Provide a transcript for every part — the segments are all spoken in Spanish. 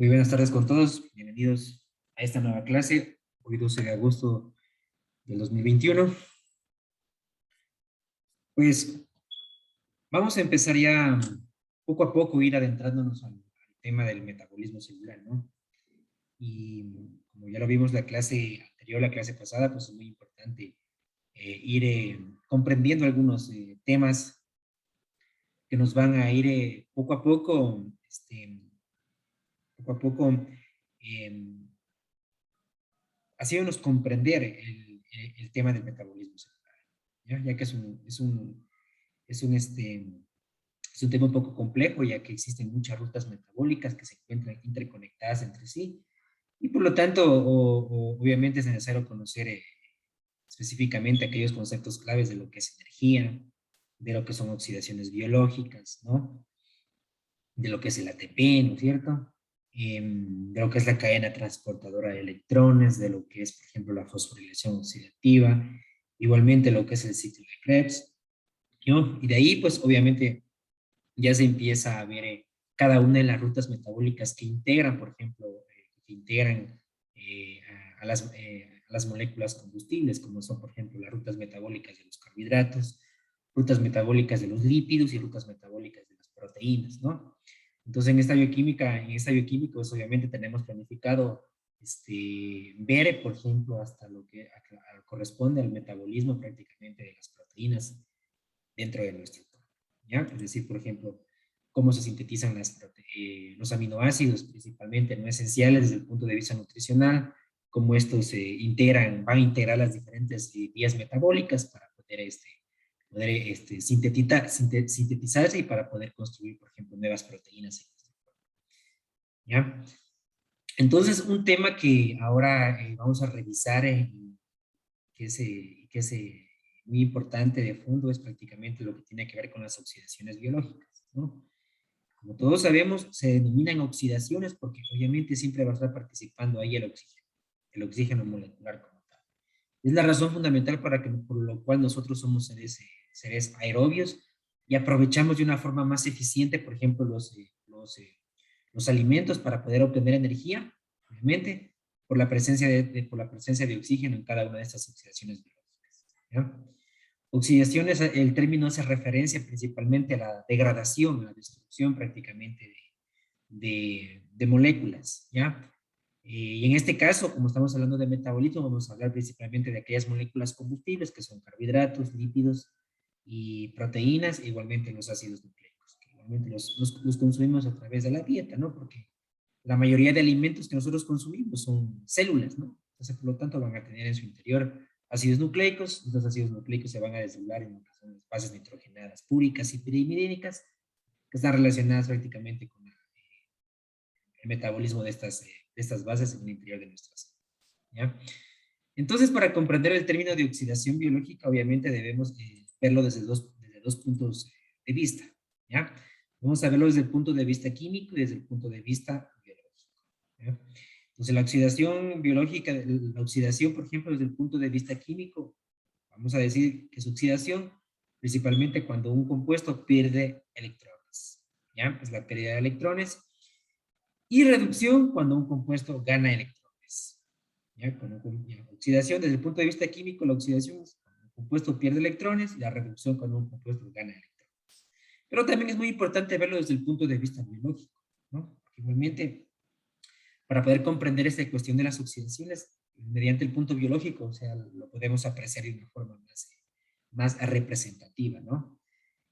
Muy buenas tardes con todos, bienvenidos a esta nueva clase, hoy 12 de agosto del 2021. Pues vamos a empezar ya poco a poco, ir adentrándonos al tema del metabolismo celular, ¿no? Y como ya lo vimos la clase anterior, la clase pasada, pues es muy importante ir comprendiendo algunos temas que nos van a ir poco a poco, eh, haciéndonos comprender el tema del metabolismo celular, ¿ya? Ya que es un tema un poco complejo, ya que existen muchas rutas metabólicas que se encuentran interconectadas entre sí, y por lo tanto, obviamente es necesario conocer específicamente aquellos conceptos claves de lo que es energía, de lo que son oxidaciones biológicas, ¿no? De lo que es el ATP, ¿no es cierto? De lo que es la cadena transportadora de electrones, de lo que es, por ejemplo, la fosforilación oxidativa, igualmente lo que es el ciclo de Krebs, ¿no? Y de ahí, pues, obviamente, ya se empieza a ver cada una de las rutas metabólicas que integran, por ejemplo, a las moléculas combustibles, como son, por ejemplo, las rutas metabólicas de los carbohidratos, rutas metabólicas de los lípidos y rutas metabólicas de las proteínas, ¿no? Entonces, en esta bioquímica, pues obviamente tenemos planificado ver, por ejemplo, hasta lo que corresponde al metabolismo prácticamente de las proteínas dentro de nuestro cuerpo, ¿ya? Es decir, por ejemplo, cómo se sintetizan los aminoácidos, principalmente no esenciales desde el punto de vista nutricional, cómo estos van a integrar las diferentes vías metabólicas para poder sintetizarse y para poder construir, por ejemplo, nuevas proteínas en nuestro cuerpo, ¿ya? Entonces, un tema que ahora vamos a revisar, que es muy importante de fondo, es prácticamente lo que tiene que ver con las oxidaciones biológicas, ¿no? Como todos sabemos, se denominan oxidaciones porque obviamente siempre va a estar participando ahí el oxígeno molecular como tal. Es la razón fundamental por lo cual nosotros somos seres aerobios y aprovechamos de una forma más eficiente, por ejemplo, los alimentos para poder obtener energía, obviamente, por la presencia de oxígeno en cada una de estas oxidaciones biológicas, ¿ya? Oxidaciones, el término hace referencia principalmente a la degradación, a la destrucción prácticamente de moléculas, ¿ya? Y en este caso, como estamos hablando de metabolismo, vamos a hablar principalmente de aquellas moléculas combustibles que son carbohidratos, lípidos y proteínas, e igualmente los ácidos nucleicos, que igualmente los consumimos a través de la dieta, ¿no? Porque la mayoría de alimentos que nosotros consumimos son células, ¿no? Entonces, por lo tanto, van a tener en su interior ácidos nucleicos. Estos ácidos nucleicos se van a desdoblar en lo que son las bases nitrogenadas púricas y pirimidínicas, que están relacionadas prácticamente con el metabolismo de estas bases en el interior de nuestras células, ¿ya? Entonces, para comprender el término de oxidación biológica, obviamente debemos verlo desde dos puntos de vista, ¿ya? Vamos a verlo desde el punto de vista químico y desde el punto de vista biológico, ¿ya? Entonces, la oxidación, por ejemplo, desde el punto de vista químico, vamos a decir que es oxidación principalmente cuando un compuesto pierde electrones, ¿ya? Es la pérdida de electrones. Y reducción cuando un compuesto gana electrones. ¿Ya? Oxidación, desde el punto de vista químico, la oxidación es cuando un compuesto pierde electrones y la reducción cuando un compuesto gana electrones. Pero también es muy importante verlo desde el punto de vista biológico, ¿no? Porque igualmente, para poder comprender esta cuestión de las oxidaciones, mediante el punto biológico, o sea, lo podemos apreciar de una forma más representativa, ¿no?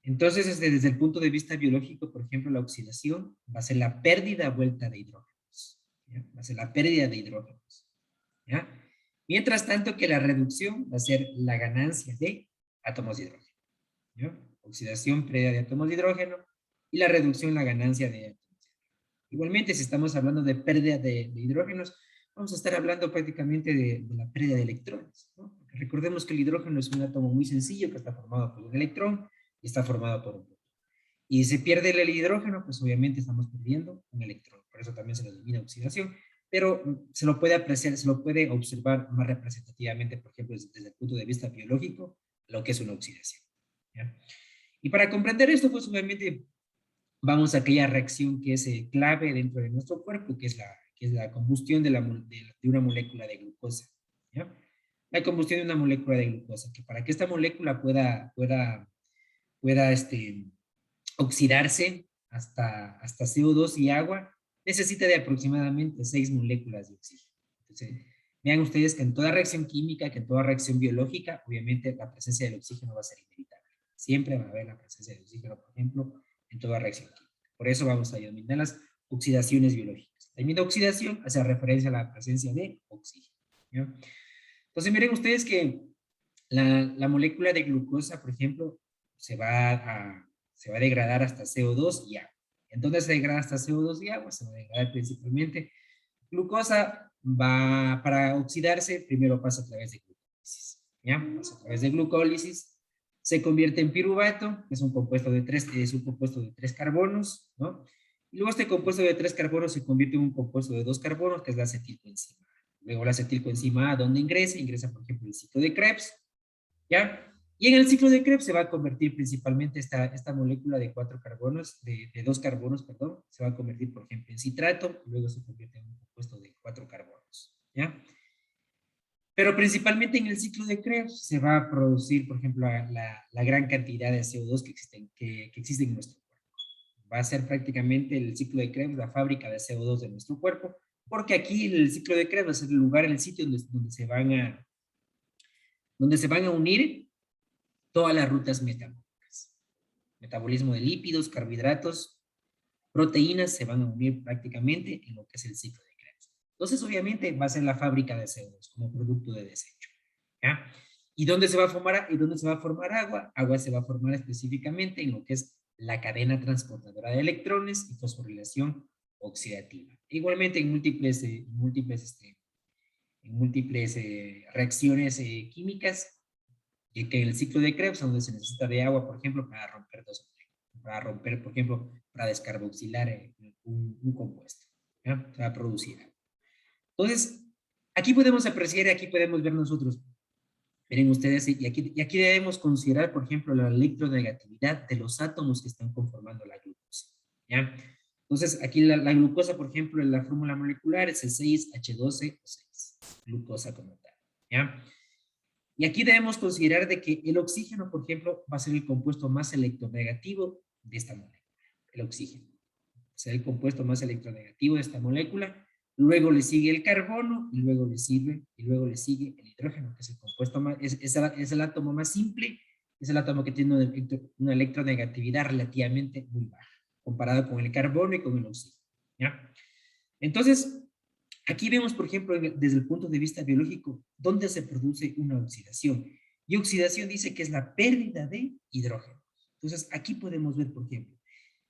Entonces, desde el punto de vista biológico, por ejemplo, la oxidación va a ser la pérdida a vuelta de hidrógenos, ¿ya? Va a ser la pérdida de hidrógenos, ¿ya? Mientras tanto que la reducción va a ser la ganancia de átomos de hidrógeno, ¿ya? Oxidación, pérdida de átomos de hidrógeno, y la reducción, la ganancia de átomos de hidrógeno. Igualmente, si estamos hablando de pérdida de hidrógenos, vamos a estar hablando prácticamente de la pérdida de electrones, ¿no? Porque recordemos que el hidrógeno es un átomo muy sencillo que está formado por un electrón y está formado por un protón. Y si se pierde el hidrógeno, pues obviamente estamos perdiendo un electrón. Por eso también se lo denomina oxidación, pero se lo puede apreciar, se lo puede observar más representativamente, por ejemplo, desde el punto de vista biológico, lo que es una oxidación, ¿ya? Y para comprender esto, pues obviamente vamos a aquella reacción que es clave dentro de nuestro cuerpo, que es la combustión de una molécula de glucosa, ¿ya? La combustión de una molécula de glucosa, que para que esta molécula pueda oxidarse hasta CO2 y agua, necesita de aproximadamente 6 moléculas de oxígeno. Entonces, vean ustedes que en toda reacción química, que en toda reacción biológica, obviamente la presencia del oxígeno va a ser inevitable. Siempre va a haber la presencia del oxígeno, por ejemplo, en toda reacción química. Por eso vamos a denominar las oxidaciones biológicas. También oxidación hace referencia a la presencia de oxígeno, ¿ya? Entonces, miren ustedes que la molécula de glucosa, por ejemplo, se va a degradar hasta CO2 y agua. Entonces se degrada hasta CO2 y agua, se va a degradar principalmente. Glucosa va para oxidarse, primero pasa a través de glucólisis, ¿ya? Pasa a través de glucólisis, se convierte en piruvato, es un compuesto de tres carbonos, ¿no? Y luego este compuesto de 3 carbonos se convierte en un compuesto de 2 carbonos, que es la acetilcoenzima. Luego la acetilcoenzima A, ¿dónde ingresa? Ingresa, por ejemplo, el ciclo de Krebs, ¿ya? Y en el ciclo de Krebs se va a convertir principalmente esta molécula de 4 carbonos, de 2 carbonos, perdón, se va a convertir, por ejemplo, en citrato, y luego se convierte en un compuesto de 4 carbonos, ¿ya? Pero principalmente en el ciclo de Krebs se va a producir, por ejemplo, la gran cantidad de CO2 que existen en nuestro cuerpo. Va a ser prácticamente el ciclo de Krebs la fábrica de CO2 de nuestro cuerpo, porque aquí el ciclo de Krebs va a ser el lugar, el sitio donde se van a unir todas las rutas metabólicas. Metabolismo de lípidos, carbohidratos, proteínas se van a unir prácticamente en lo que es el ciclo de Krebs. Entonces, obviamente, va a ser la fábrica de CO2 como producto de desecho, ¿ya? ¿Y dónde se va a formar agua? Agua se va a formar específicamente en lo que es la cadena transportadora de electrones y fosforilación oxidativa. Igualmente en múltiples reacciones químicas, y que en el ciclo de Krebs, donde se necesita de agua, por ejemplo, para romper, por ejemplo, para descarboxilar un compuesto, ¿ya? Se va a producir agua. Entonces, aquí podemos apreciar, aquí podemos ver nosotros, miren ustedes, y aquí debemos considerar, por ejemplo, la electronegatividad de los átomos que están conformando la glucosa, ¿ya? Entonces, aquí la glucosa, por ejemplo, en la fórmula molecular es el 6H12O6, glucosa como tal, ¿ya? Y aquí debemos considerar de que el oxígeno, por ejemplo, va a ser el compuesto más electronegativo de esta molécula, el oxígeno. Será el compuesto más electronegativo de esta molécula. Luego le sigue el carbono y luego le sigue el hidrógeno, que es el compuesto más, es el átomo más simple, es el átomo que tiene una electronegatividad relativamente muy baja, comparado con el carbono y con el oxígeno, ¿ya? Entonces, aquí vemos, por ejemplo, desde el punto de vista biológico, dónde se produce una oxidación. Y oxidación dice que es la pérdida de hidrógeno. Entonces, aquí podemos ver, por ejemplo,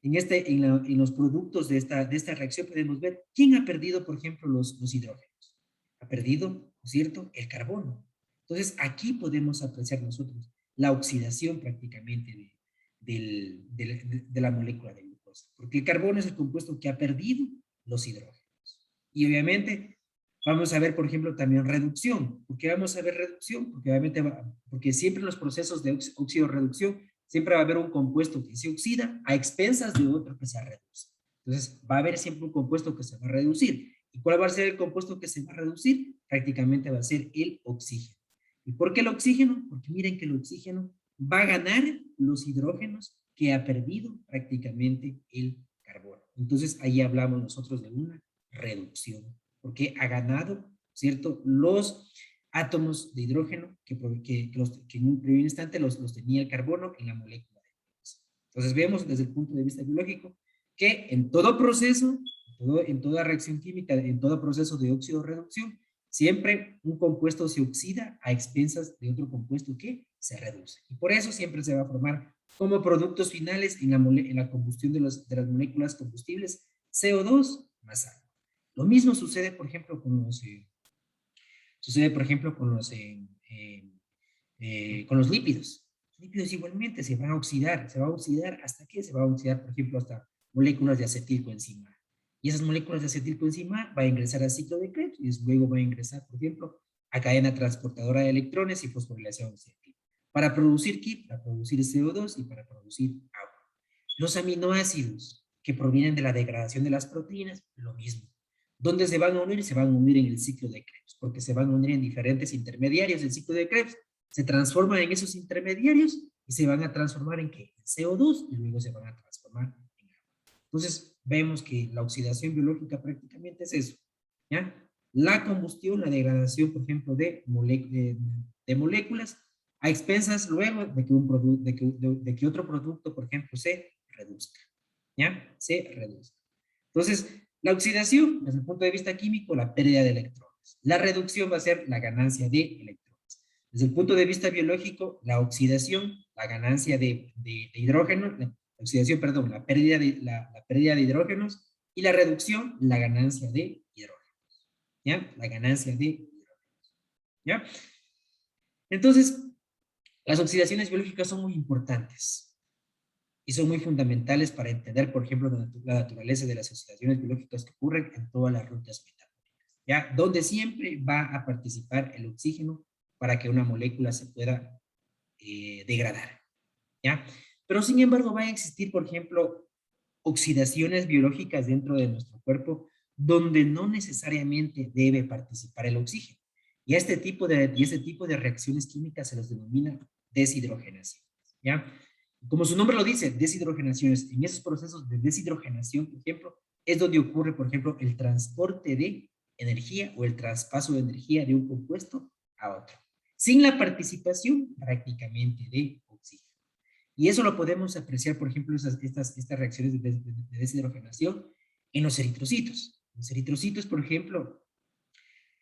en los productos de esta reacción podemos ver quién ha perdido, por ejemplo, los hidrógenos. Ha perdido, ¿no es cierto?, el carbono. Entonces, aquí podemos apreciar nosotros la oxidación prácticamente de la molécula de glucosa, porque el carbono es el compuesto que ha perdido los hidrógenos. Y obviamente vamos a ver, por ejemplo, también reducción. ¿Por qué vamos a ver reducción? Porque obviamente porque siempre en los procesos de óxido-reducción siempre va a haber un compuesto que se oxida a expensas de otro que se reduce. Entonces va a haber siempre un compuesto que se va a reducir. ¿Y cuál va a ser el compuesto que se va a reducir? Prácticamente va a ser el oxígeno. ¿Y por qué el oxígeno? Porque miren que el oxígeno va a ganar los hidrógenos que ha perdido prácticamente el carbono. Entonces ahí hablamos nosotros de una reducción, porque ha ganado, ¿cierto?, los átomos de hidrógeno que en un primer instante los tenía el carbono en la molécula de glucosa. Entonces vemos desde el punto de vista biológico que en todo proceso, en toda reacción química, en todo proceso de óxido-reducción, siempre un compuesto se oxida a expensas de otro compuesto que se reduce. Y por eso siempre se va a formar como productos finales en la combustión de las moléculas combustibles CO2 más agua. Lo mismo sucede, por ejemplo, con los lípidos. Los lípidos igualmente se van a oxidar. ¿Se va a oxidar hasta qué? Se va a oxidar, por ejemplo, hasta moléculas de acetilcoenzima. Y esas moléculas de acetilcoenzima va a ingresar al ciclo de Krebs y luego va a ingresar, por ejemplo, a cadena transportadora de electrones y fosforilación oxidativa. ¿Para producir qué? Para producir CO2 y para producir agua. Los aminoácidos que provienen de la degradación de las proteínas, lo mismo. ¿Dónde se van a unir? Se van a unir en el ciclo de Krebs, porque se van a unir en diferentes intermediarios del ciclo de Krebs. Se transforman en esos intermediarios y se van a transformar en ¿qué? En CO2 y luego se van a transformar en agua. Entonces, vemos que la oxidación biológica prácticamente es eso, ¿ya? La combustión, la degradación, por ejemplo, de moléculas a expensas luego de que, de que otro producto, por ejemplo, se reduzca, ¿ya? Se reduzca. Entonces, la oxidación, desde el punto de vista químico, la pérdida de electrones. La reducción va a ser la ganancia de electrones. Desde el punto de vista biológico, la oxidación, la ganancia de hidrógeno, la oxidación, perdón, la pérdida de hidrógenos y la reducción, la ganancia de hidrógenos. ¿Ya? La ganancia de hidrógenos. ¿Ya? Entonces, las oxidaciones biológicas son muy importantes y son muy fundamentales para entender, por ejemplo, la naturaleza de las oxidaciones biológicas que ocurren en todas las rutas metabólicas, ¿ya? Donde siempre va a participar el oxígeno para que una molécula se pueda degradar, ¿ya? Pero sin embargo va a existir, por ejemplo, oxidaciones biológicas dentro de nuestro cuerpo donde no necesariamente debe participar el oxígeno. Y este tipo de reacciones químicas se los denomina deshidrogenación, ¿ya? Como su nombre lo dice, deshidrogenaciones. En esos procesos de deshidrogenación, por ejemplo, es donde ocurre, por ejemplo, el transporte de energía o el traspaso de energía de un compuesto a otro, sin la participación prácticamente de oxígeno. Y eso lo podemos apreciar, por ejemplo, estas reacciones de deshidrogenación en los eritrocitos. Los eritrocitos, por ejemplo,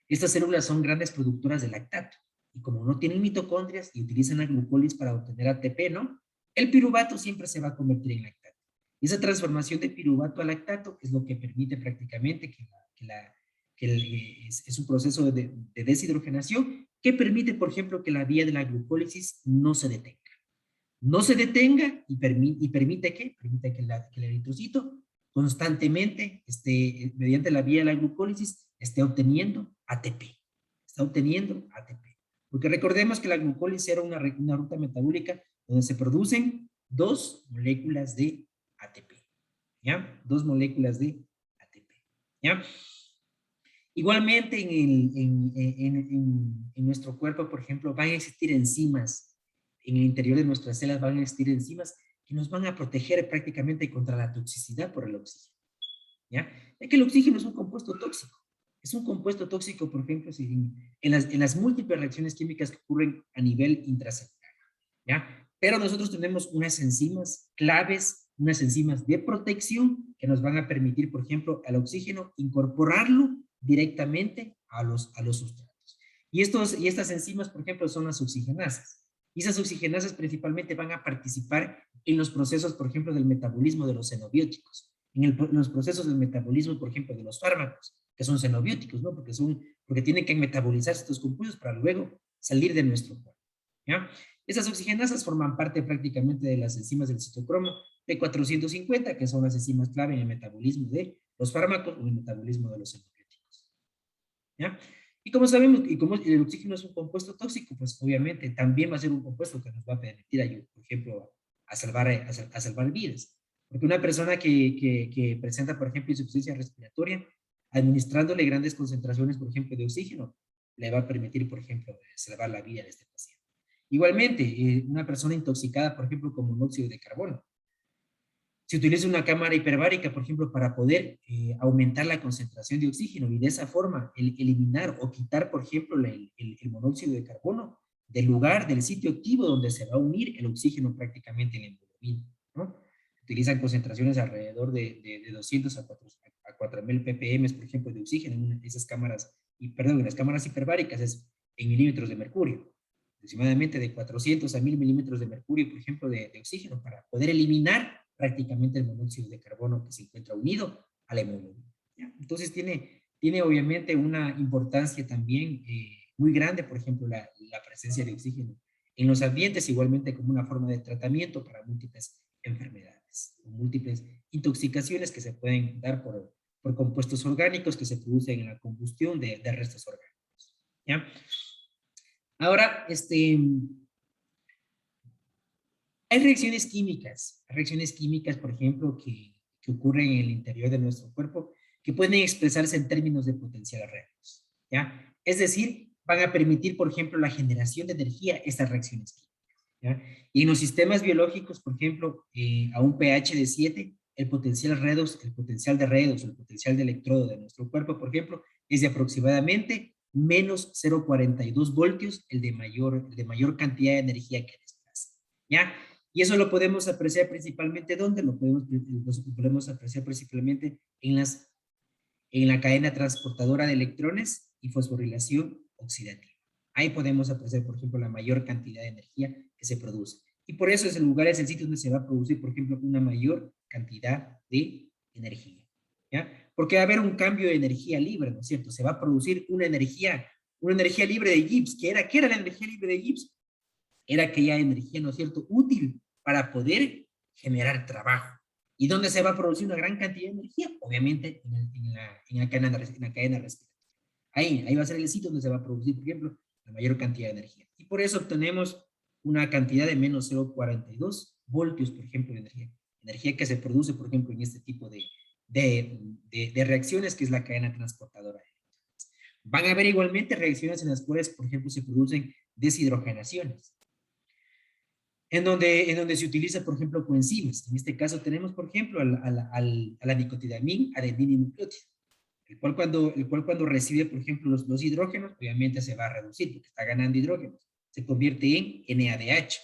estas células son grandes productoras de lactato. Y como no tienen mitocondrias y utilizan la glucólisis para obtener ATP, ¿no? El piruvato siempre se va a convertir en lactato. Y esa transformación de piruvato a lactato es lo que permite prácticamente es un proceso de deshidrogenación que permite, por ejemplo, que la vía de la glucólisis no se detenga. No se detenga y permite que, que el eritrocito constantemente, mediante la vía de la glucólisis, esté obteniendo ATP. Está obteniendo ATP. Porque recordemos que la glucólisis era una ruta metabólica donde se producen dos moléculas de ATP. ¿Ya? Dos moléculas de ATP. ¿Ya? Igualmente en nuestro cuerpo, por ejemplo, van a existir enzimas. En el interior de nuestras células van a existir enzimas que nos van a proteger prácticamente contra la toxicidad por el oxígeno. ¿Ya? Ya que el oxígeno es un compuesto tóxico. Es un compuesto tóxico, por ejemplo, en las múltiples reacciones químicas que ocurren a nivel intracelular. ¿Ya? Pero nosotros tenemos unas enzimas claves, unas enzimas de protección que nos van a permitir, por ejemplo, al oxígeno incorporarlo directamente a los sustratos. Y estas enzimas, por ejemplo, son las oxigenasas. Y esas oxigenasas principalmente van a participar en los procesos, por ejemplo, del metabolismo de los xenobióticos, en los procesos del metabolismo, por ejemplo, de los fármacos, que son xenobióticos, ¿no? Porque tienen que metabolizar estos compuestos para luego salir de nuestro cuerpo, ¿ya? Esas oxigenasas forman parte prácticamente de las enzimas del citocromo P450, que son las enzimas clave en el metabolismo de los fármacos o en el metabolismo de los xenobióticos, ¿ya? Y como sabemos, y como el oxígeno es un compuesto tóxico, pues obviamente también va a ser un compuesto que nos va a permitir ayudar, por ejemplo, a salvar vidas. Porque una persona que presenta, por ejemplo, insuficiencia respiratoria, administrándole grandes concentraciones, por ejemplo, de oxígeno, le va a permitir, por ejemplo, salvar la vida de este paciente. Igualmente, una persona intoxicada, por ejemplo, con monóxido de carbono, se utiliza una cámara hiperbárica, por ejemplo, para poder aumentar la concentración de oxígeno y de esa forma eliminar o quitar, por ejemplo, el monóxido de carbono del lugar, del sitio activo donde se va a unir el oxígeno prácticamente en la hemoglobina, ¿no? Utilizan concentraciones alrededor de 200 a 4.000 ppm, por ejemplo, de oxígeno en esas cámaras, en las cámaras hiperbáricas es en milímetros de mercurio, aproximadamente de 400 a 1000 milímetros de mercurio, por ejemplo, de oxígeno, para poder eliminar prácticamente el monóxido de carbono que se encuentra unido a la hemoglobina. Entonces tiene obviamente una importancia también muy grande, por ejemplo, la presencia de oxígeno en los ambientes, igualmente como una forma de tratamiento para múltiples enfermedades, múltiples intoxicaciones que se pueden dar por compuestos orgánicos que se producen en la combustión de restos orgánicos. ¿Ya? Ahora, Hay reacciones químicas, por ejemplo, que ocurren en el interior de nuestro cuerpo, que pueden expresarse en términos de potenciales reactivos, ¿ya? Es decir, van a permitir, por ejemplo, la generación de energía, estas reacciones químicas, ¿ya? Y en los sistemas biológicos, por ejemplo, a un pH de 7, el potencial de redox, el potencial de electrodo de nuestro cuerpo, por ejemplo, es de aproximadamente menos 0,42 voltios, el de mayor cantidad de energía que desplaza, ¿ya? Y eso lo podemos apreciar principalmente, ¿dónde? Lo podemos apreciar principalmente en la cadena transportadora de electrones y fosforilación oxidativa. Ahí podemos apreciar, por ejemplo, la mayor cantidad de energía que se produce. Y por eso ese lugar es el sitio donde se va a producir, por ejemplo, una mayor cantidad de energía, ¿ya? Porque va a haber un cambio de energía libre, ¿no es cierto? Se va a producir una energía libre de Gibbs. ¿Qué era la energía libre de Gibbs? Era aquella energía, ¿no es cierto?, útil para poder generar trabajo. ¿Y dónde se va a producir una gran cantidad de energía? Obviamente en la cadena respiratoria. Ahí va a ser el sitio donde se va a producir, por ejemplo, la mayor cantidad de energía. Y por eso obtenemos una cantidad de menos 0,42 voltios, por ejemplo, de energía. Energía que se produce, por ejemplo, en este tipo de reacciones, que es la cadena transportadora. Van a haber igualmente reacciones en las cuales, por ejemplo, se producen deshidrogenaciones, en donde se utiliza, por ejemplo, coenzimas. En este caso tenemos, por ejemplo, a la nicotinamina adenina-nucleótido, el cual cuando recibe, por ejemplo, los hidrógenos, obviamente se va a reducir porque está ganando hidrógenos. Se convierte en NADH,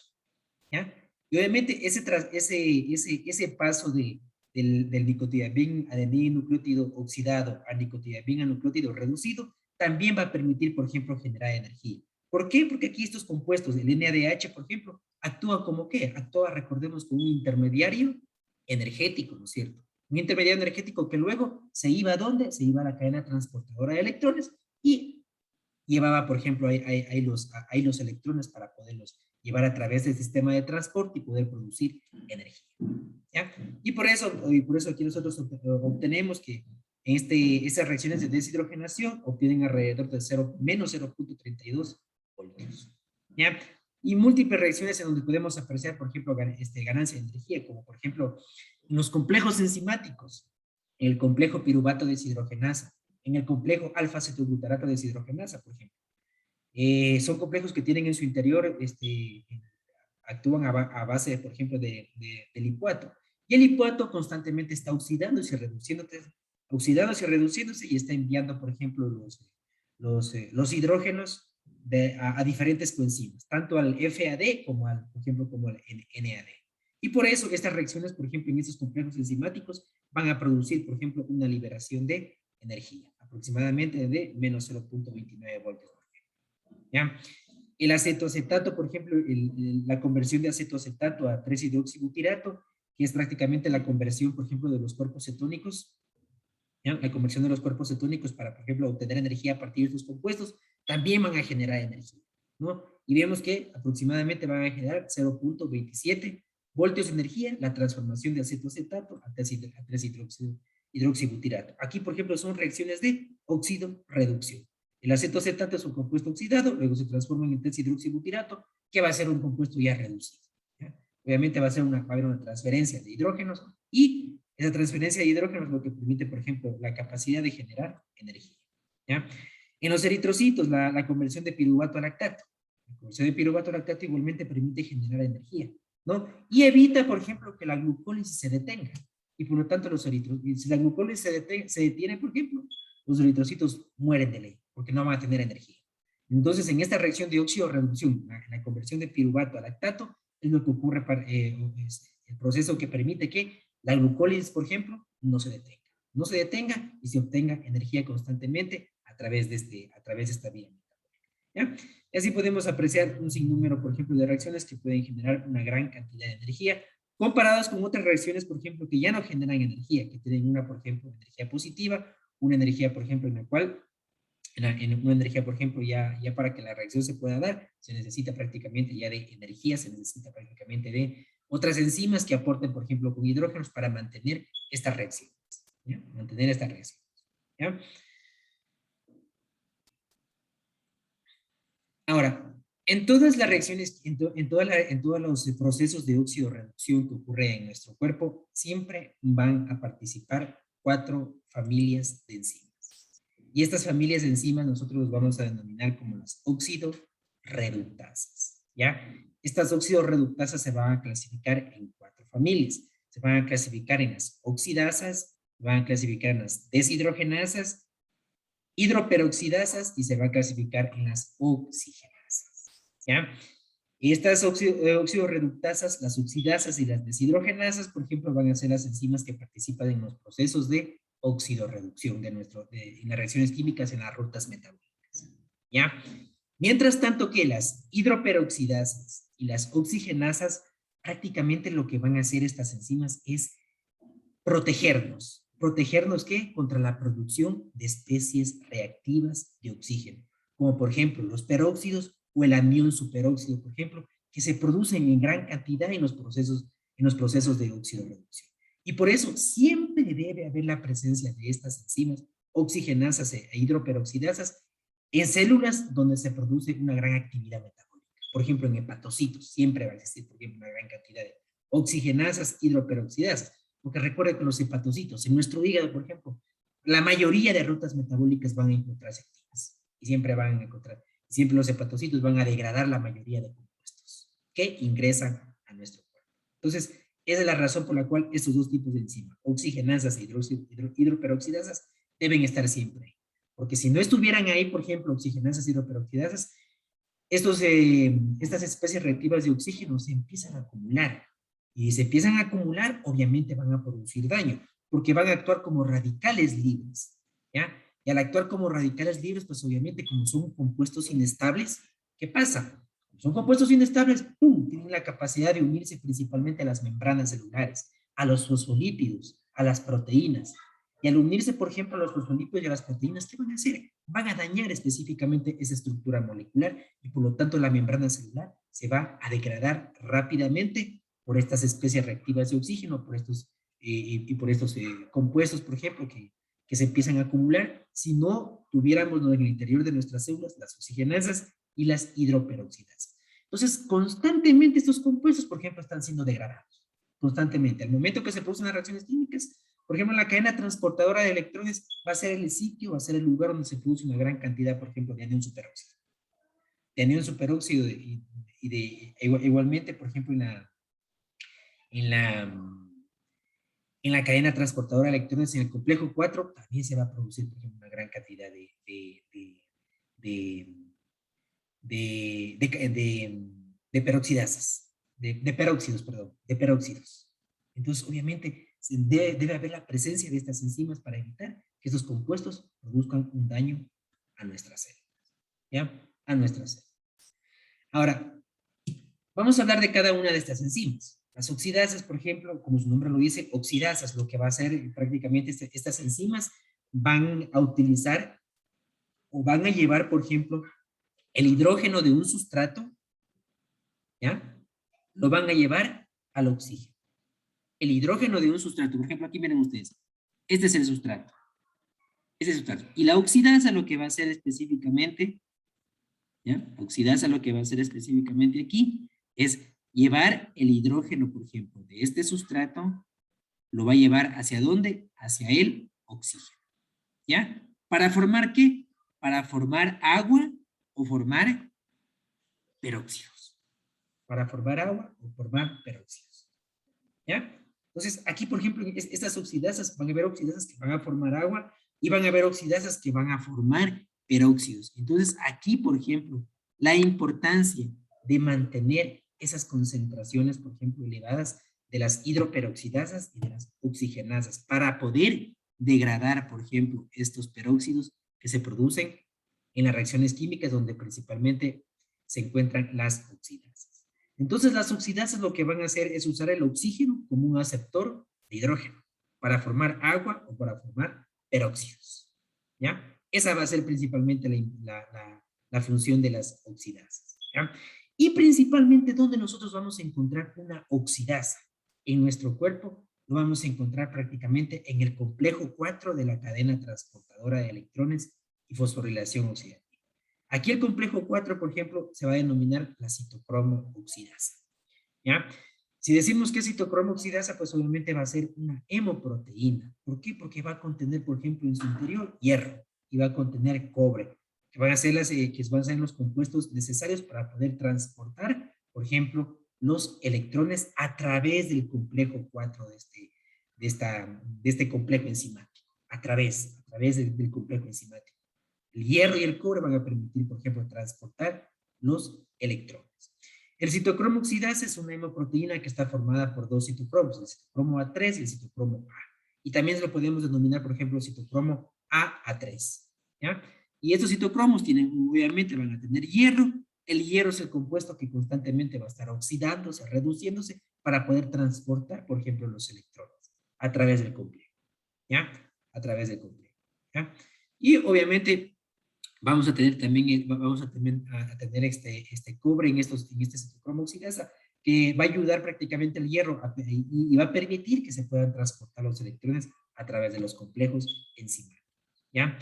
¿ya? Y obviamente ese paso del nicotinamina adenina-nucleótido oxidado a nicotinamina nucleótido reducido también va a permitir, por ejemplo, generar energía. ¿Por qué? Porque aquí estos compuestos, el NADH, por ejemplo, actúan como ¿qué? Actúa, recordemos, como un intermediario energético, ¿no es cierto? Un intermediario energético que luego se iba ¿a dónde? Se iba a la cadena transportadora de electrones y llevaba, por ejemplo, ahí los electrones para poderlos llevar a través del sistema de transporte y poder producir energía, ¿ya? Y por eso aquí nosotros obtenemos que esas reacciones de deshidrogenación obtienen alrededor de menos 0,32 voltios, ¿ya? Y múltiples reacciones en donde podemos apreciar, por ejemplo, ganancia de energía, como por ejemplo en los complejos enzimáticos, el complejo piruvato deshidrogenasa, en el complejo alfa-cetoglutarato deshidrogenasa, por ejemplo. Son complejos que tienen en su interior, actúan a base, por ejemplo, del hipuato. Y el hipuato constantemente está oxidándose y reduciéndose y está enviando, por ejemplo, los hidrógenos a diferentes coenzimas, tanto al FAD como por ejemplo, como al NAD. Y por eso estas reacciones, por ejemplo, en estos complejos enzimáticos van a producir, por ejemplo, una liberación de energía, aproximadamente de menos 0,29 voltios. ¿Ya? El acetoacetato, por ejemplo, la conversión de acetoacetato a 3-hidroxibutirato, que es prácticamente la conversión, por ejemplo, de los cuerpos cetónicos, ¿ya? La conversión de los cuerpos cetónicos para, por ejemplo, obtener energía a partir de estos compuestos, también van a generar energía, ¿no? Y vemos que aproximadamente van a generar 0,27 voltios de energía la transformación de acetoacetato a 3-hidroxibutirato. Aquí, por ejemplo, son reacciones de óxido-reducción. El acetoacetato es un compuesto oxidado, luego se transforma en 3-hidroxibutirato, que va a ser un compuesto ya reducido, ¿ya? Obviamente va a haber una transferencia de hidrógenos y esa transferencia de hidrógenos es lo que permite, por ejemplo, la capacidad de generar energía, ¿ya? En los eritrocitos, la conversión de piruvato a lactato. La conversión de piruvato a lactato igualmente permite generar energía, ¿no? Y evita, por ejemplo, que la glucólisis se detenga. Y por lo tanto, si la glucólisis se detiene, por ejemplo, los eritrocitos mueren de ley, porque no van a tener energía. Entonces, en esta reacción de óxido-reducción, la conversión de piruvato a lactato, es lo que ocurre el proceso que permite que la glucólisis, por ejemplo, no se detenga. No se detenga y se obtenga energía constantemente a través de esta vía metabólica, ¿ya? Y así podemos apreciar un sinnúmero, por ejemplo, de reacciones que pueden generar una gran cantidad de energía, comparadas con otras reacciones, por ejemplo, que ya no generan energía, que tienen una, por ejemplo, energía positiva, una energía, por ejemplo, en la cual en una energía, por ejemplo, ya para que la reacción se pueda dar, se necesita prácticamente ya de energía, se necesita prácticamente de otras enzimas que aporten, por ejemplo, con hidrógenos para mantener estas reacciones, ¿ya? Mantener estas reacciones, ¿ya? Ahora, En todas las reacciones, en todos los procesos de óxido-reducción que ocurre en nuestro cuerpo, siempre van a participar 4 familias de enzimas. Y estas familias de enzimas nosotros los vamos a denominar como las óxido-reductasas, ¿ya? Estas óxido-reductasas se van a clasificar en 4 familias. Se van a clasificar en las oxidasas, se van a clasificar en las deshidrogenasas, hidroperoxidasas y se va a clasificar en las oxigenasas, ¿ya? Y estas oxidorreductasas, las oxidasas y las deshidrogenasas, por ejemplo, van a ser las enzimas que participan en los procesos de oxidorreducción en las reacciones químicas en las rutas metabólicas, ¿ya? Mientras tanto que las hidroperoxidasas y las oxigenasas, prácticamente lo que van a hacer estas enzimas es protegernos. ¿Protegernos qué? Contra la producción de especies reactivas de oxígeno, como por ejemplo los peróxidos o el anión superóxido, por ejemplo, que se producen en gran cantidad en los procesos de oxidorreducción. Y por eso siempre debe haber la presencia de estas enzimas oxigenasas e hidroperoxidasas en células donde se produce una gran actividad metabólica. Por ejemplo, en hepatocitos siempre va a existir, por ejemplo, una gran cantidad de oxigenasas, hidroperoxidasas. Porque recuerda que los hepatocitos, en nuestro hígado, por ejemplo, la mayoría de rutas metabólicas van a encontrarse activas. Y siempre van a encontrar, siempre los hepatocitos van a degradar la mayoría de compuestos que ingresan a nuestro cuerpo. Entonces, esa es la razón por la cual estos dos tipos de enzimas, oxigenasas e hidroperoxidasas, deben estar siempre ahí. Porque si no estuvieran ahí, por ejemplo, oxigenasas y hidroperoxidasas, estas especies reactivas de oxígeno se empiezan a acumular. Y se empiezan a acumular, obviamente van a producir daño, porque van a actuar como radicales libres, ¿ya? Y al actuar como radicales libres, pues obviamente como son compuestos inestables, ¿qué pasa? Como son compuestos inestables, ¡pum!, tienen la capacidad de unirse principalmente a las membranas celulares, a los fosfolípidos, a las proteínas. Y al unirse, por ejemplo, a los fosfolípidos y a las proteínas, ¿qué van a hacer? Van a dañar específicamente esa estructura molecular y por lo tanto la membrana celular se va a degradar rápidamente por estas especies reactivas de oxígeno, por estos, y por estos compuestos, por ejemplo, que se empiezan a acumular si no tuviéramos en el interior de nuestras células las oxigenasas y las hidroperoxidasas. Entonces, constantemente estos compuestos, por ejemplo, están siendo degradados. Constantemente. Al momento que se producen las reacciones químicas, por ejemplo, la cadena transportadora de electrones va a ser el sitio, va a ser el lugar donde se produce una gran cantidad, por ejemplo, de anión superóxido. De anión superóxido igualmente, por ejemplo, en la, en la cadena transportadora de electrones en el complejo 4 también se va a producir, por ejemplo, una gran cantidad de, de peroxidasas, de peróxidos, perdón, de peróxidos. Entonces, obviamente, debe haber la presencia de estas enzimas para evitar que estos compuestos produzcan un daño a nuestras células, ¿ya? A nuestras células. Ahora, vamos a hablar de cada una de estas enzimas. Las oxidasas, por ejemplo, como su nombre lo dice, oxidasas, lo que va a hacer prácticamente estas enzimas van a utilizar o van a llevar, por ejemplo, el hidrógeno de un sustrato, ¿ya? Lo van a llevar al oxígeno. El hidrógeno de un sustrato, por ejemplo, aquí miren ustedes, este es el sustrato. Este es el sustrato. Y la oxidasa lo que va a hacer específicamente, ¿ya? Oxidasa lo que va a hacer específicamente aquí es llevar el hidrógeno, por ejemplo, de este sustrato, lo va a llevar ¿hacia dónde? Hacia el oxígeno, ¿ya? ¿Para formar qué? Para formar agua o formar peróxidos. Para formar agua o formar peróxidos, ¿ya? Entonces, aquí, por ejemplo, estas oxidasas, van a haber oxidasas que van a formar agua y van a haber oxidasas que van a formar peróxidos. Entonces, aquí, por ejemplo, la importancia de mantener esas concentraciones, por ejemplo, elevadas de las hidroperoxidasas y de las oxigenasas para poder degradar, por ejemplo, estos peróxidos que se producen en las reacciones químicas donde principalmente se encuentran las oxidasas. Entonces las oxidasas lo que van a hacer es usar el oxígeno como un aceptor de hidrógeno para formar agua o para formar peróxidos, ¿ya? Esa va a ser principalmente la función de las oxidasas, ¿ya? Y principalmente donde nosotros vamos a encontrar una oxidasa en nuestro cuerpo, lo vamos a encontrar prácticamente en el complejo 4 de la cadena transportadora de electrones y fosforilación oxidativa. Aquí el complejo 4, por ejemplo, se va a denominar la citocromo oxidasa, ¿ya? Si decimos que es citocromo oxidasa, pues obviamente va a ser una hemoproteína. ¿Por qué? Porque va a contener, por ejemplo, en su interior hierro y va a contener cobre, que van a ser que van a ser los compuestos necesarios para poder transportar, por ejemplo, los electrones a través del complejo 4 de este complejo enzimático, del complejo enzimático. El hierro y el cobre van a permitir, por ejemplo, transportar los electrones. El citocromo oxidasa es una hemoproteína que está formada por dos citocromos, el citocromo A3 y el citocromo A. Y también lo podemos denominar, por ejemplo, citocromo AA3. ¿Ya? Y estos citocromos tienen, obviamente, van a tener hierro. El hierro es el compuesto que constantemente va a estar oxidándose, reduciéndose, para poder transportar, por ejemplo, los electrones a través del complejo. ¿Ya? A través del complejo. ¿Ya? Y obviamente vamos a tener también, a tener este cobre en este citocromo oxidasa, que va a ayudar prácticamente el hierro y va a permitir que se puedan transportar los electrones a través de los complejos enzimáticos. ¿Ya?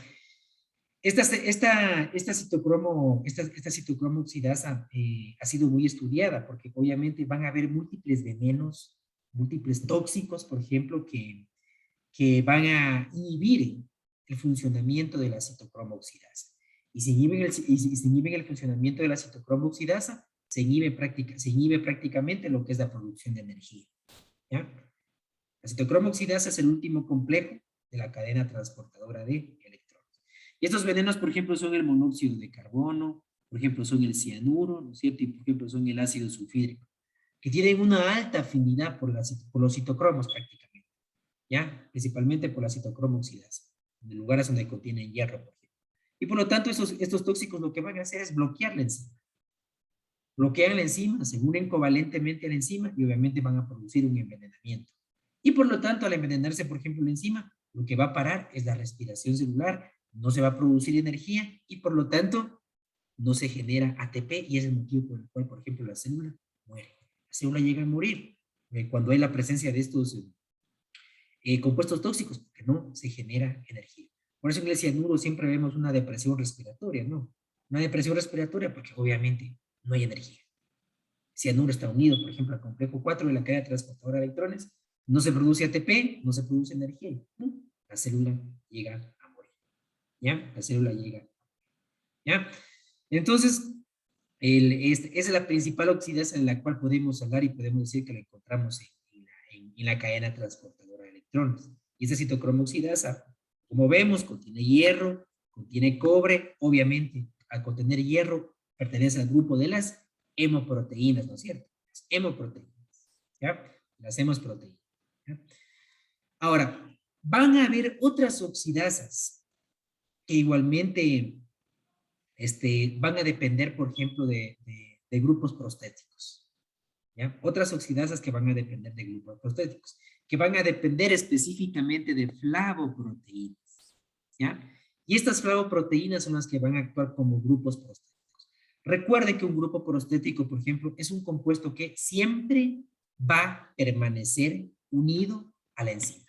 Esta citocromo oxidasa ha sido muy estudiada porque obviamente van a haber múltiples venenos, múltiples tóxicos, por ejemplo, que van a inhibir el funcionamiento de la citocromo oxidasa. Y si inhiben el funcionamiento de la citocromo oxidasa, se inhibe prácticamente lo que es la producción de energía. ¿Ya? La citocromo oxidasa es el último complejo de la cadena transportadora de electrones. Y estos venenos, por ejemplo, son el monóxido de carbono, por ejemplo, son el cianuro, ¿no es cierto? Y por ejemplo, son el ácido sulfídrico, que tienen una alta afinidad por los citocromos prácticamente, ¿ya? Principalmente por la citocromo oxidasa, en lugares donde contienen hierro, por ejemplo. Y por lo tanto, estos tóxicos lo que van a hacer es bloquear la enzima. Bloquean la enzima, se unen covalentemente a la enzima y obviamente van a producir un envenenamiento. Y por lo tanto, al envenenarse, por ejemplo, la enzima, lo que va a parar es la respiración celular, no se va a producir energía y por lo tanto no se genera ATP y es el motivo por el cual, por ejemplo, la célula muere. La célula llega a morir cuando hay la presencia de estos compuestos tóxicos, porque no se genera energía. Por eso en el cianuro siempre vemos una depresión respiratoria, ¿no? Una depresión respiratoria porque obviamente no hay energía. Cianuro está unido, por ejemplo, al complejo 4 de la cadena transportadora de electrones, no se produce ATP, no se produce energía, ¿no? La célula llega a morir, ¿ya? La célula llega, ¿ya? Entonces, esa es la principal oxidasa en la cual podemos hablar y podemos decir que la encontramos en la cadena transportadora de electrones. Y esta citocromo oxidasa, como vemos, contiene hierro, contiene cobre, obviamente, al contener hierro, pertenece al grupo de las hemoproteínas, ¿no es cierto? Las hemoproteínas, ¿ya? Las hemoproteínas, ¿ya? Ahora, van a haber otras oxidasas que igualmente van a depender, por ejemplo, de grupos prostéticos. ¿Ya? Otras oxidasas que van a depender de grupos prostéticos, que van a depender específicamente de flavoproteínas. ¿Ya? Y estas flavoproteínas son las que van a actuar como grupos prostéticos. Recuerde que un grupo prostético, por ejemplo, es un compuesto que siempre va a permanecer unido a la enzima.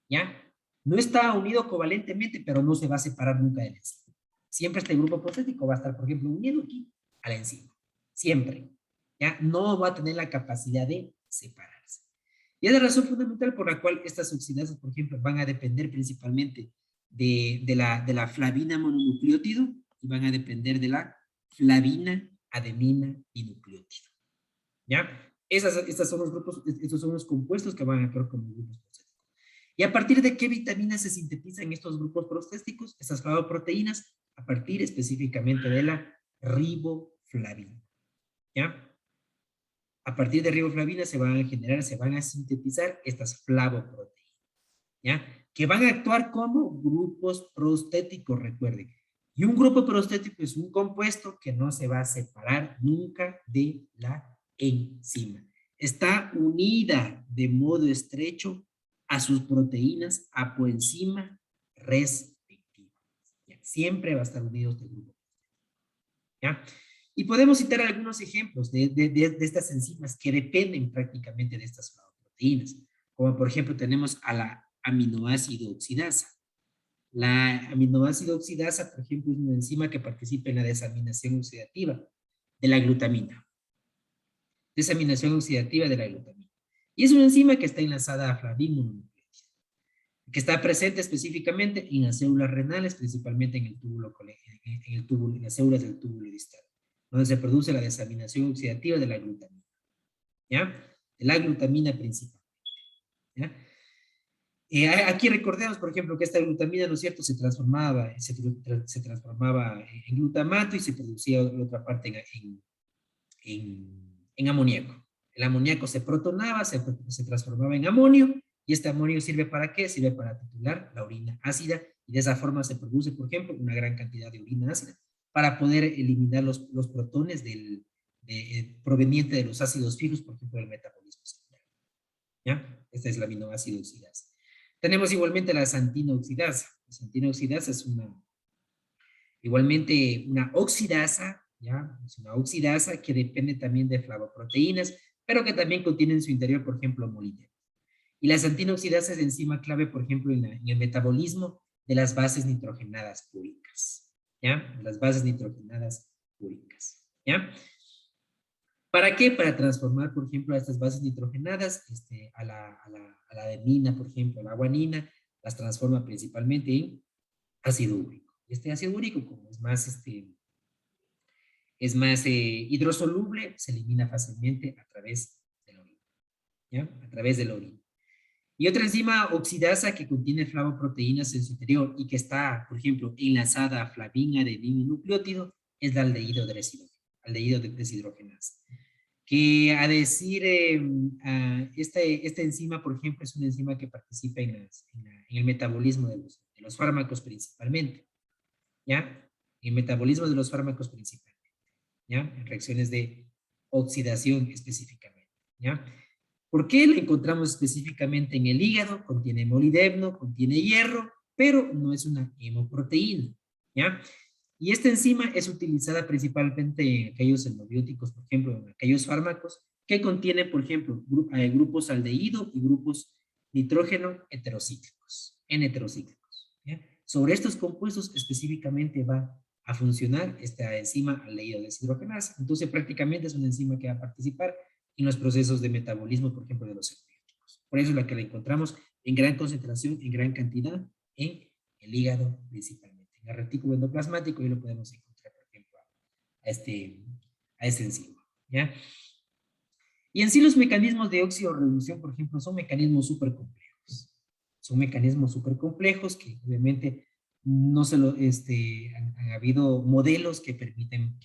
¿Ya? No está unido covalentemente, pero no se va a separar nunca de la enzima. Siempre este grupo prostético va a estar, por ejemplo, unido aquí a la enzima. Siempre. ¿Ya? No va a tener la capacidad de separarse. Y es la razón fundamental por la cual estas oxidasas, por ejemplo, van a depender principalmente de la flavina mononucleótido y van a depender de la flavina adenina dinucleótido. ¿Ya? Estos son los compuestos que van a actuar como grupos prostéticos. ¿Y a partir de qué vitaminas se sintetizan estos grupos prostéticos, estas flavoproteínas? A partir específicamente de la riboflavina. ¿Ya? A partir de riboflavina se van a sintetizar estas flavoproteínas, ¿ya? Que van a actuar como grupos prostéticos, recuerden. Y un grupo prostético es un compuesto que no se va a separar nunca de la enzima. Está unida de modo estrecho a sus proteínas apoenzima respectivas. ¿Ya? Siempre va a estar unido este grupo. ¿Ya? Y podemos citar algunos ejemplos de estas enzimas que dependen prácticamente de estas proteínas, como por ejemplo tenemos a la aminoácido oxidasa, La aminoácido oxidasa, por ejemplo, es una enzima que participa en la desaminación oxidativa de la glutamina. Desaminación oxidativa de la glutamina. Y es una enzima que está enlazada a flavinonucleótido, que está presente específicamente en las células renales, principalmente en el túbulo, en las células del túbulo distal, donde se produce la desaminación oxidativa de la glutamina. ¿Ya? De la glutamina principal. ¿Ya? Aquí recordemos, por ejemplo, que esta glutamina, ¿no es cierto?, se transformaba en glutamato y se producía la otra parte en amoníaco. El amoníaco se protonaba, se transformaba en amonio, y este amonio sirve ¿para qué? Sirve para titular la orina ácida, y de esa forma se produce, por ejemplo, una gran cantidad de orina ácida, para poder eliminar los protones proveniente de los ácidos fijos, por ejemplo, del metabolismo celular. ¿Ya? Esta es la aminoácido oxidasa. Tenemos igualmente la santina oxidasa. La santina oxidasa es igualmente una oxidasa, ¿ya? Es una oxidasa que depende también de flavoproteínas, pero que también contiene en su interior, por ejemplo, molibdeno. Y la santina oxidasa es enzima clave, por ejemplo, en el metabolismo de las bases nitrogenadas púricas, ¿ya? Las bases nitrogenadas púricas, ¿ya? ¿Para qué? Para transformar, por ejemplo, a estas bases nitrogenadas, a la adenina, por ejemplo, a la guanina, las transforma principalmente en ácido úrico. Este ácido úrico, como es más hidrosoluble, se elimina fácilmente a través de la orina, ¿ya? A través de la orina. Y otra enzima oxidasa que contiene flavoproteínas en su interior y que está, por ejemplo, enlazada a flavina, adenina y nucleótido, es la aldehído deshidrogenasa. Que a decir, esta enzima, por ejemplo, es una enzima que participa en el metabolismo de los fármacos principalmente, ¿ya? En el metabolismo de los fármacos principalmente, ¿ya? En reacciones de oxidación específicamente, ¿ya? ¿Por qué la encontramos específicamente en el hígado? Contiene molibdeno, contiene hierro, pero no es una hemoproteína, ¿ya? Y esta enzima es utilizada principalmente en aquellos xenobióticos, por ejemplo, en aquellos fármacos que contienen, por ejemplo, grupos aldehído y grupos nitrógeno heterocíclicos, N-heterocíclicos, ¿ya? Sobre estos compuestos específicamente va a funcionar esta enzima aldehído deshidrogenasa. Entonces, prácticamente es una enzima que va a participar en los procesos de metabolismo, por ejemplo, de los xenobióticos. Por eso es la que la encontramos en gran concentración, en gran cantidad, en el hígado principalmente. En el retículo endoplasmático y lo podemos encontrar, por ejemplo, a este enzima, ¿ya? Y en sí los mecanismos de oxidorreducción, por ejemplo, son mecanismos súper complejos. Son mecanismos súper complejos que obviamente no se lo, han habido modelos que permiten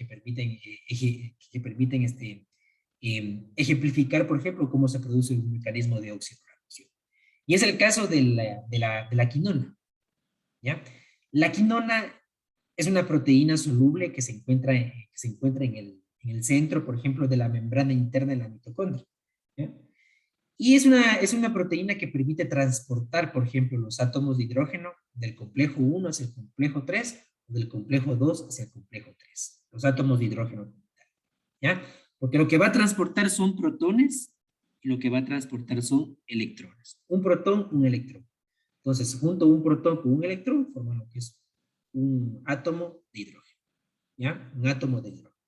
ejemplificar, por ejemplo, cómo se produce un mecanismo de oxidorreducción. Y es el caso de la quinona, ¿ya? La quinona es una proteína soluble que se encuentra en el centro, por ejemplo, de la membrana interna de la mitocondria, ¿ya? Y es una proteína que permite transportar, por ejemplo, los átomos de hidrógeno del complejo 1 hacia el complejo 3 o del complejo 2 hacia el complejo 3. Los átomos de hidrógeno, ¿ya? Porque lo que va a transportar son protones y lo que va a transportar son electrones. Un protón, un electrón. Entonces, junto un protón con un electrón, forman lo que es un átomo de hidrógeno, ¿ya? Un átomo de hidrógeno,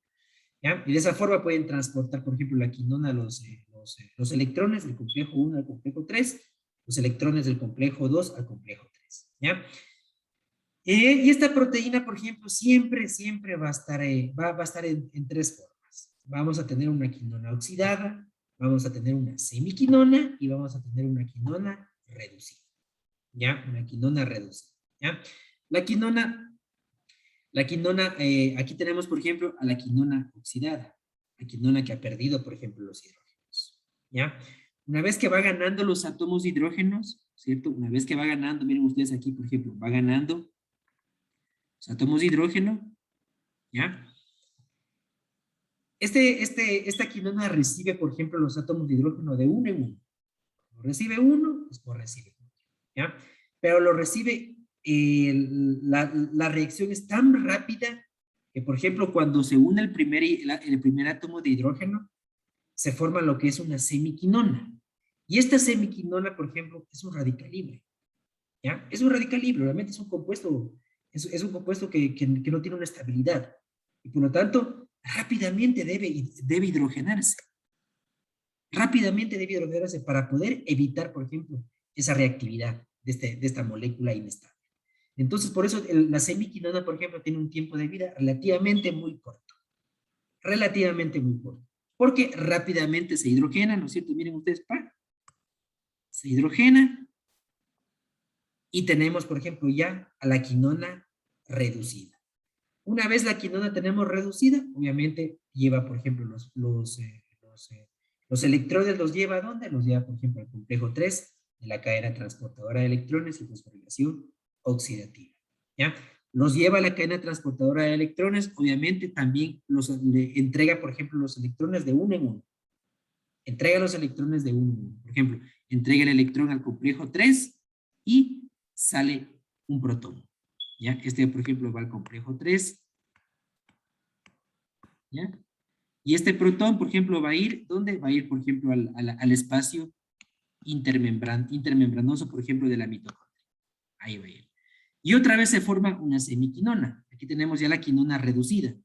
¿ya? Y de esa forma pueden transportar, por ejemplo, la quinona los electrones del complejo 1 al complejo 3, los electrones del complejo 2 al complejo 3, ¿ya? Y esta proteína, por ejemplo, siempre va a estar en tres formas. Vamos a tener una quinona oxidada, vamos a tener una semiquinona y vamos a tener una quinona reducida, ¿ya? Una quinona reducida, ¿ya? La quinona, aquí tenemos, por ejemplo, a la quinona oxidada, la quinona que ha perdido, por ejemplo, los hidrógenos, ¿ya? Una vez que va ganando los átomos de hidrógenos, ¿cierto? Una vez que va ganando, miren ustedes aquí, por ejemplo, va ganando los átomos de hidrógeno, ¿ya? Esta quinona recibe, por ejemplo, los átomos de hidrógeno de uno en uno. Recibe uno, después recibe otro, ¿ya? Pero lo recibe, la reacción es tan rápida que, por ejemplo, cuando se une el primer átomo de hidrógeno, se forma lo que es una semiquinona. Y esta semiquinona, por ejemplo, es un radical libre, ¿ya? Es un radical libre, realmente es un compuesto, es un compuesto que no tiene una estabilidad. Y por lo tanto, rápidamente debe hidrogenarse. Rápidamente debe hidrogenarse para poder evitar, por ejemplo, esa reactividad de esta molécula inestable. Entonces, por eso la semiquinona, por ejemplo, tiene un tiempo de vida relativamente muy corto. Relativamente muy corto. Porque rápidamente se hidrogena, ¿no es cierto? Miren ustedes, ¡pa! Se hidrogena y tenemos, por ejemplo, ya a la quinona reducida. Una vez la quinona tenemos reducida, obviamente lleva, por ejemplo, los electrones los lleva ¿a dónde? Los lleva, por ejemplo, al complejo 3 de la cadena transportadora de electrones y fosforilación oxidativa. ¿Ya? Los lleva a la cadena transportadora de electrones, obviamente también le entrega, por ejemplo, los electrones de uno en uno. Entrega los electrones de uno en uno. Por ejemplo, entrega el electrón al complejo 3 y sale un protón. ¿Ya? Este, por ejemplo, va al complejo 3. ¿Ya? Y este protón, por ejemplo, va a ir, ¿dónde? Va a ir, por ejemplo, al espacio intermembranoso, por ejemplo, de la mitocondria. Ahí va a ir. Y otra vez se forma una semiquinona. Aquí tenemos ya la quinona reducida,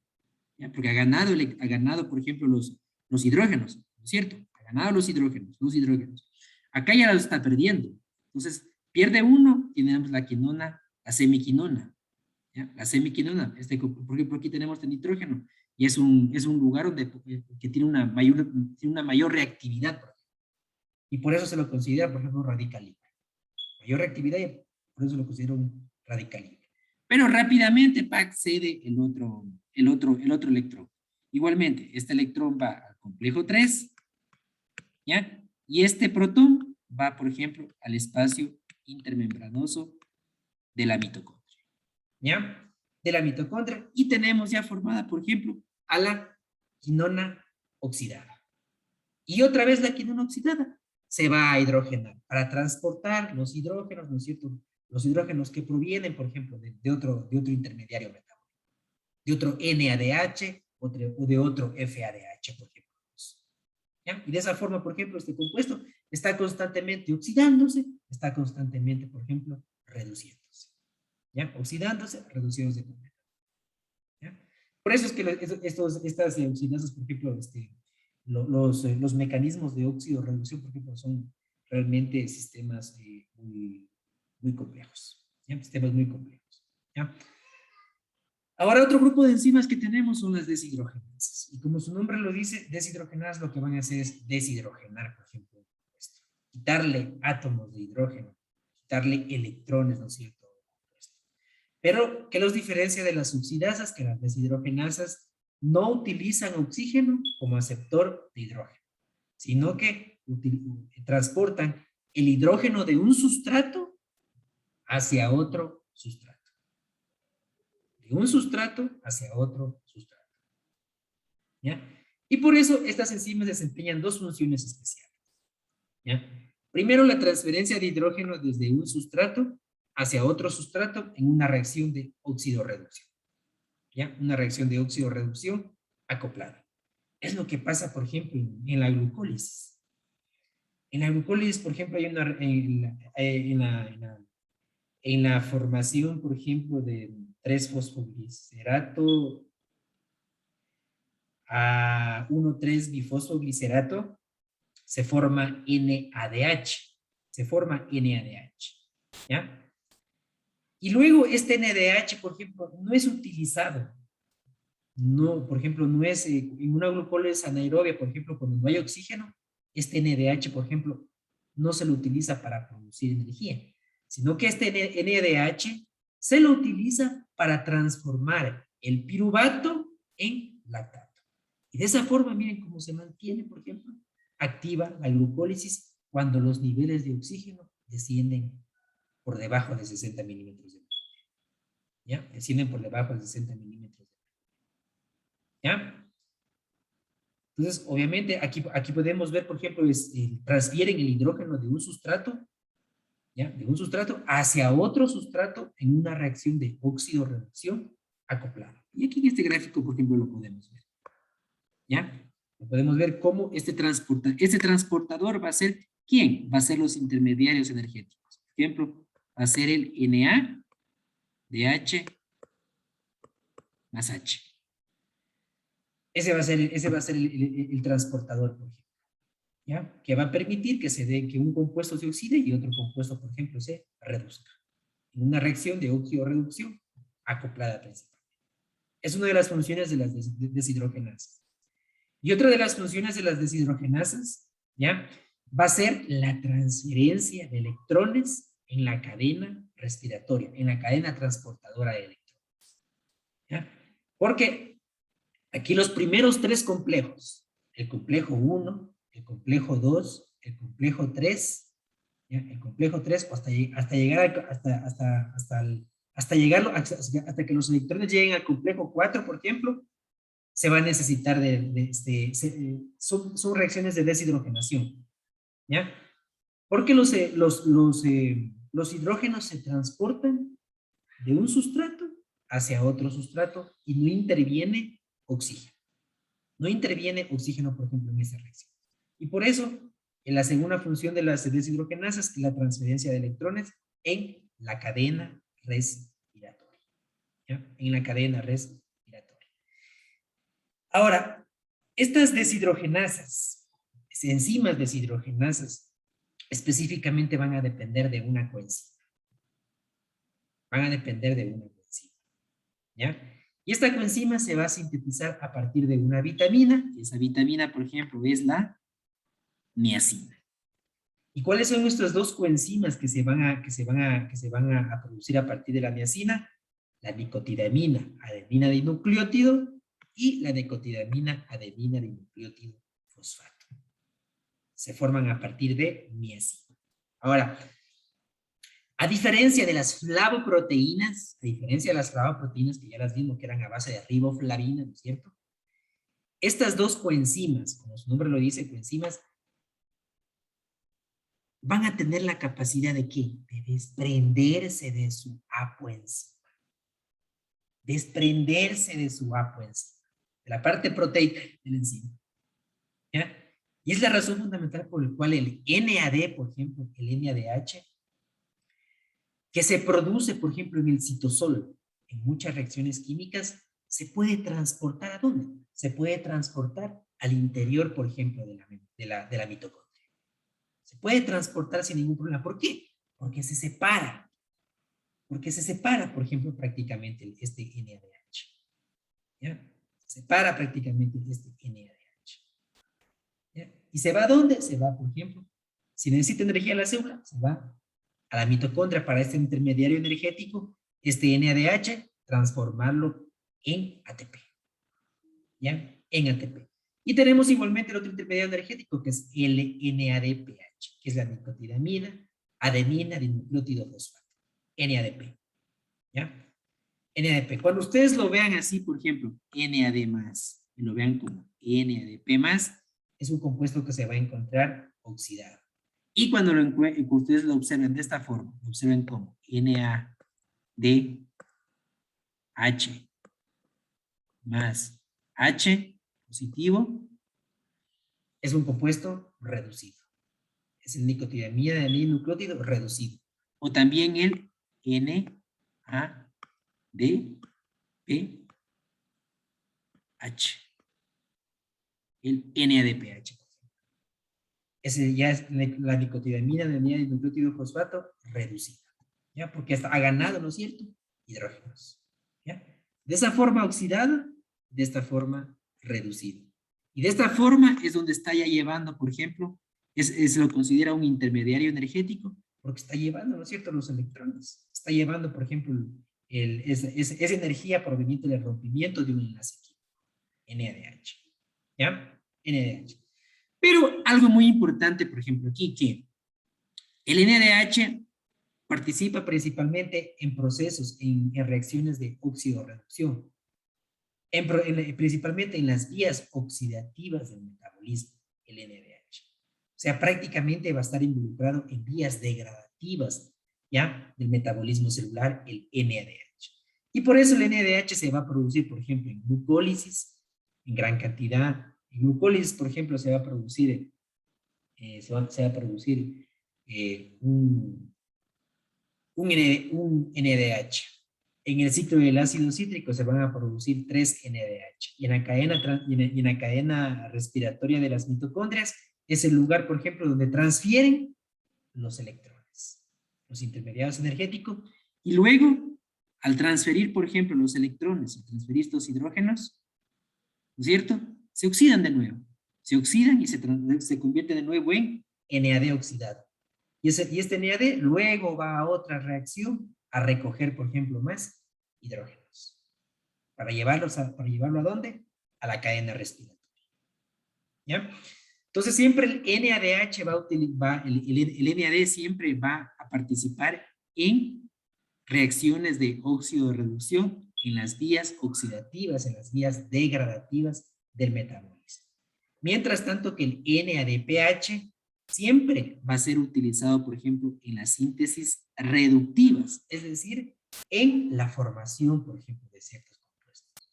¿ya? Porque ha ganado, por ejemplo, los hidrógenos, ¿no es cierto? Ha ganado los hidrógenos. Acá ya los está perdiendo. Entonces, pierde uno, tenemos la quinona, la semiquinona. ¿Ya? La semiquinona, por ejemplo, aquí tenemos el nitrógeno, y es un lugar donde, que tiene una mayor reactividad, y por eso se lo considera, por ejemplo, un radical libre. Mayor reactividad y por eso se lo considera un radical libre. Pero rápidamente accede el otro electrón. Igualmente, este electrón va al complejo 3, ¿ya? Y este protón va, por ejemplo, al espacio intermembranoso de la mitocondria, ¿ya? De la mitocondria, y tenemos ya formada, por ejemplo, a la quinona oxidada. Y otra vez la quinona oxidada se va a hidrogenar para transportar los hidrógenos, ¿no es cierto? Los hidrógenos que provienen, por ejemplo, de otro intermediario metabólico, de otro NADH o de otro FADH, por ejemplo. ¿Ya? Y de esa forma, por ejemplo, este compuesto está constantemente oxidándose, está constantemente, por ejemplo, reduciéndose. ¿Ya? Oxidándose, reduciéndose. ¿Ya? Por eso es que estas oxidasas, por ejemplo, los mecanismos de óxido-reducción, por ejemplo, son realmente sistemas muy complejos. ¿Ya? Sistemas muy complejos. ¿Ya? Ahora, otro grupo de enzimas que tenemos son las deshidrogenasas. Y como su nombre lo dice, deshidrogenasas lo que van a hacer es deshidrogenar, por ejemplo, esto. Quitarle átomos de hidrógeno, quitarle electrones, ¿no es cierto? Pero, ¿qué los diferencia de las oxidasas? Que las deshidrogenasas no utilizan oxígeno como aceptor de hidrógeno, sino que transportan el hidrógeno de un sustrato hacia otro sustrato. De un sustrato hacia otro sustrato. ¿Ya? Y por eso estas enzimas desempeñan dos funciones especiales. ¿Ya? Primero, la transferencia de hidrógeno desde un sustrato hacia otro sustrato en una reacción de óxido-reducción. ¿Ya? Una reacción de óxido-reducción acoplada. Es lo que pasa, por ejemplo, en la glucólisis. En la glucólisis, por ejemplo, hay una, en la formación, por ejemplo, de 3-fosfoglicerato a 1,3-bifosfoglicerato, se forma NADH. Se forma NADH. ¿Ya? Y luego este NADH, por ejemplo, no es utilizado. No, por ejemplo, no es en una glucólisis anaerobia, por ejemplo, cuando no hay oxígeno, este NADH, por ejemplo, no se lo utiliza para producir energía, sino que este NADH se lo utiliza para transformar el piruvato en lactato. Y de esa forma, miren cómo se mantiene, por ejemplo, activa la glucólisis cuando los niveles de oxígeno descienden por debajo de 60 milímetros de mercurio. ¿Ya? Descienden por debajo de 60 milímetros de mercurio. ¿Ya? Entonces, obviamente, aquí podemos ver, por ejemplo, transfieren el hidrógeno de un sustrato, ¿ya? De un sustrato hacia otro sustrato en una reacción de óxido-reducción acoplada. Y aquí en este gráfico, por ejemplo, lo podemos ver. ¿Ya? Podemos ver cómo este transportador va a ser, ¿quién? Va a ser los intermediarios energéticos. Por ejemplo, va a ser el NADH más H. Ese va a ser el transportador, por ejemplo, ¿ya? Que va a permitir que se dé que un compuesto se oxide y otro compuesto, por ejemplo, se reduzca. En una reacción de óxido-reducción acoplada principalmente. Es una de las funciones de las deshidrogenasas. Y otra de las funciones de las deshidrogenasas, ¿ya? Va a ser la transferencia de electrones en la cadena respiratoria, en la cadena transportadora de electrones, ¿ya? Porque aquí los primeros tres complejos, el complejo 1, el complejo 2, el complejo 3, ¿ya? El complejo 3 hasta llegar hasta que los electrones lleguen al complejo 4, por ejemplo, se va a necesitar son reacciones de deshidrogenación, ¿ya? Porque los hidrógenos se transportan de un sustrato hacia otro sustrato y no interviene oxígeno. No interviene oxígeno, por ejemplo, en esa reacción. Y por eso, en la segunda función de las deshidrogenasas es la transferencia de electrones en la cadena respiratoria, ¿ya? En la cadena respiratoria. Ahora, estas deshidrogenasas, enzimas deshidrogenasas, específicamente van a depender de una coenzima. Van a depender de una coenzima, ¿ya? Y esta coenzima se va a sintetizar a partir de una vitamina. Esa vitamina, por ejemplo, es la niacina. ¿Y cuáles son nuestras dos coenzimas que se van a producir a partir de la niacina? La nicotidamina, adenina dinucleótido, y la nicotidamina, adenina dinucleótido fosfato. Se forman a partir de niacina. Ahora, a diferencia de las flavoproteínas, que ya las vimos que eran a base de riboflavina, ¿no es cierto? Estas dos coenzimas, como su nombre lo dice, coenzimas, van a tener la capacidad de ¿qué? De desprenderse de su apoenzima. Desprenderse de su apoenzima, de la parte proteica del enzima. ¿Ya? Y es la razón fundamental por la cual el NAD, por ejemplo, el NADH, que se produce, por ejemplo, en el citosol, en muchas reacciones químicas, se puede transportar ¿a dónde? Se puede transportar al interior, por ejemplo, de la mitocondria. Se puede transportar sin ningún problema. ¿Por qué? Porque se separa. Porque se separa, por ejemplo, prácticamente este NADH. ¿Ya? Se separa prácticamente este NADH. ¿Ya? ¿Y se va a dónde? Se va, por ejemplo, si necesita energía la célula, se va a la mitocondria para este intermediario energético, este NADH, transformarlo en ATP. ¿Ya? En ATP. Y tenemos igualmente el otro intermediario energético, que es el NADPH, que es la nicotidamina, adenina, dinucleótido fosfato. NADP. ¿Ya? NADP. Cuando ustedes lo vean así, por ejemplo, NAD+, y lo vean como NADP+, es un compuesto que se va a encontrar oxidado. Y cuando ustedes lo observen de esta forma, lo observen como NADH más H positivo, es un compuesto reducido. Es el nicotidamina de nucleótido reducido. O también el NADPH. El NADPH. Ese ya es la nicotidamina de nucleótido fosfato reducida. ¿Ya? Porque hasta ha ganado, ¿no es cierto? Hidrógenos. ¿Ya? De esa forma oxidada, de esta forma reducida. Y de esta forma es donde está ya llevando, por ejemplo, se lo considera un intermediario energético, porque está llevando, ¿no es cierto?, los electrones. Está llevando, por ejemplo, esa energía proveniente del rompimiento de un enlace químico, NADH. ¿Ya? NADH. Pero algo muy importante, por ejemplo, aquí, que el NADH participa principalmente en procesos, en reacciones de óxido-reducción, principalmente en las vías oxidativas del metabolismo, el NADH. O sea, prácticamente va a estar involucrado en vías degradativas, ¿ya? Del metabolismo celular, el NADH. Y por eso el NADH se va a producir, por ejemplo, en glucólisis, en gran cantidad. En glucólisis, por ejemplo, se va a producir, un un NADH. En el ciclo del ácido cítrico se van a producir 3 NADH. Y en la cadena respiratoria de las mitocondrias es el lugar, por ejemplo, donde transfieren los electrones, los intermediarios energéticos, y luego, al transferir, por ejemplo, los electrones, al transferir estos hidrógenos, ¿no es cierto? Se oxidan de nuevo. Se oxidan y se convierte de nuevo en NAD oxidado. Y este NAD luego va a otra reacción a recoger, por ejemplo, más hidrógenos. Para llevarlo ¿a dónde? A la cadena respiratoria. ¿Ya? Entonces siempre el NADH el NAD siempre va a participar en reacciones de óxido de reducción en las vías oxidativas, en las vías degradativas del metabolismo. Mientras tanto que el NADPH siempre va a ser utilizado, por ejemplo, en las síntesis reductivas, es decir, en la formación, por ejemplo, de ciertos compuestos.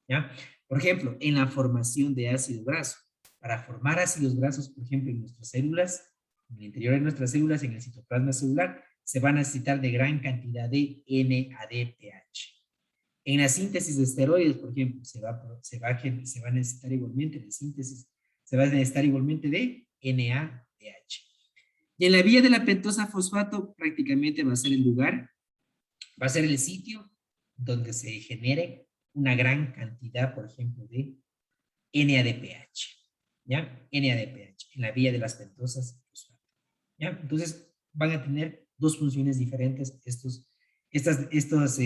¿Ya? Por ejemplo, en la formación de ácido graso. Para formar ácidos grasos, por ejemplo, en nuestras células, en el interior de nuestras células, en el citoplasma celular, se va a necesitar de gran cantidad de NADPH. En la síntesis de esteroides, por ejemplo, se va a necesitar igualmente de síntesis, se va a necesitar igualmente de NADH. Y en la vía de la pentosa fosfato prácticamente va a ser el lugar, va a ser el sitio donde se genere una gran cantidad, por ejemplo, de NADPH. ¿Ya? NADPH, en la vía de las pentosas fosfato. ¿Ya? Entonces, van a tener dos funciones diferentes estas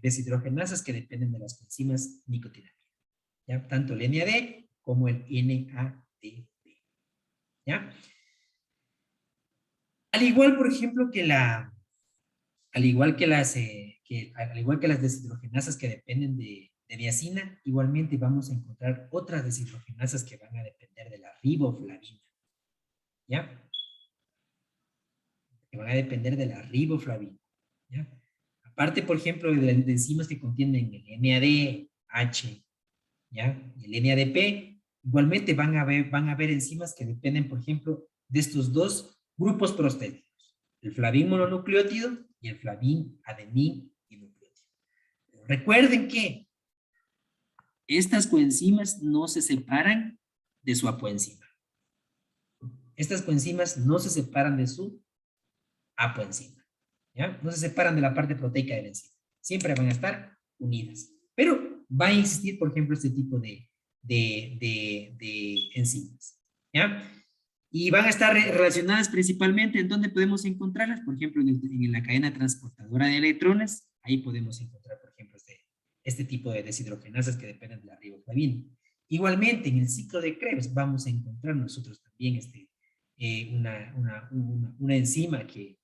deshidrogenasas que dependen de las enzimas nicotinamida. ¿Ya? Tanto el NAD como el NADP. ¿Ya? Al igual, por ejemplo, al igual que las deshidrogenasas que dependen de niacina, igualmente vamos a encontrar otras deshidrogenasas que van a depender de la riboflavina. ¿Ya? Que van a depender de la riboflavina. ¿Ya? Aparte, por ejemplo, de enzimas que contienen el NADH, ¿ya? Y el NADP, igualmente van a haber enzimas que dependen, por ejemplo, de estos dos grupos prostéticos, el flavin mononucleótido y el flavin adenín dinucleótido. Recuerden que estas coenzimas no se separan de su apoenzima. Estas coenzimas no se separan de su apoenzima. ¿Ya? No se separan de la parte proteica de la enzima. Siempre van a estar unidas. Pero va a existir, por ejemplo, este tipo de enzimas. ¿Ya? Y van a estar relacionadas principalmente en donde podemos encontrarlas, por ejemplo, en la cadena transportadora de electrones. Ahí podemos encontrar, por ejemplo, este tipo de deshidrogenasas que dependen de la riboflavina. Igualmente, en el ciclo de Krebs vamos a encontrar nosotros también una enzima que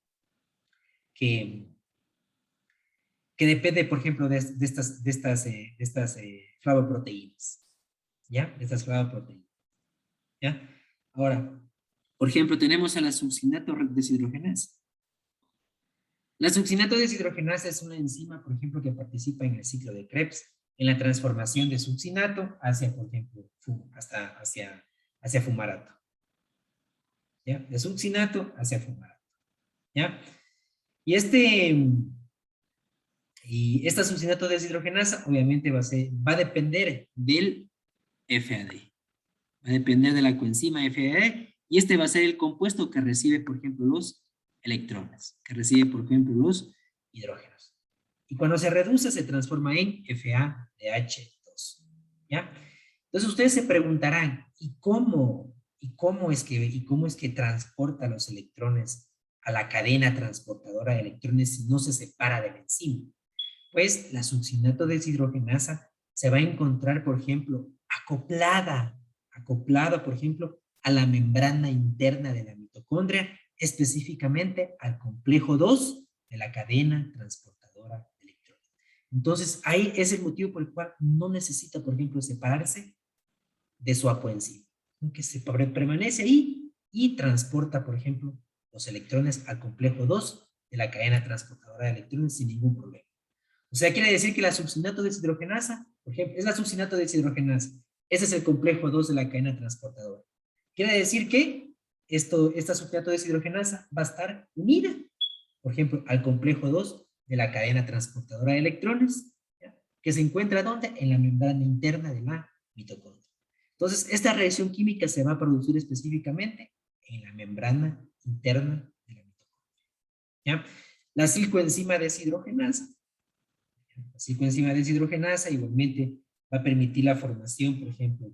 depende, por ejemplo, de estas flavoproteínas. ¿Ya? De estas flavoproteínas. ¿Ya? Ahora, por ejemplo, tenemos a la succinato deshidrogenasa. La succinato deshidrogenasa es una enzima, por ejemplo, que participa en el ciclo de Krebs, en la transformación de succinato hacia, por ejemplo, hacia fumarato. ¿Ya? De succinato hacia fumarato. ¿Ya? Y esta succinato deshidrogenasa obviamente va a depender del FAD. Va a depender de la coenzima FAD y este va a ser el compuesto que recibe, por ejemplo, los electrones, que recibe, por ejemplo, los hidrógenos. Y cuando se reduce se transforma en FADH2. ¿Ya? Entonces ustedes se preguntarán, ¿y cómo es que transporta los electrones a la cadena transportadora de electrones si no se separa de la enzima? Pues la succinato deshidrogenasa se va a encontrar, por ejemplo, acoplada, por ejemplo, a la membrana interna de la mitocondria, específicamente al complejo 2 de la cadena transportadora de electrones. Entonces, ahí es el motivo por el cual no necesita, por ejemplo, separarse de su apoenzima, que se permanece ahí y transporta, por ejemplo, los electrones al complejo 2 de la cadena transportadora de electrones sin ningún problema. O sea, quiere decir que la succinato deshidrogenasa, por ejemplo, es la succinato deshidrogenasa. Ese es el complejo 2 de la cadena transportadora. Quiere decir que esta succinato deshidrogenasa va a estar unida por ejemplo, al complejo 2 de la cadena transportadora de electrones, ¿ya? Que se encuentra ¿dónde? En la membrana interna de la mitocondria. Entonces, esta reacción química se va a producir específicamente en la membrana interna de la mitocondria, ¿ya? La cilcoenzima deshidrogenasa. La cilcoenzima deshidrogenasa igualmente va a permitir la formación, por ejemplo,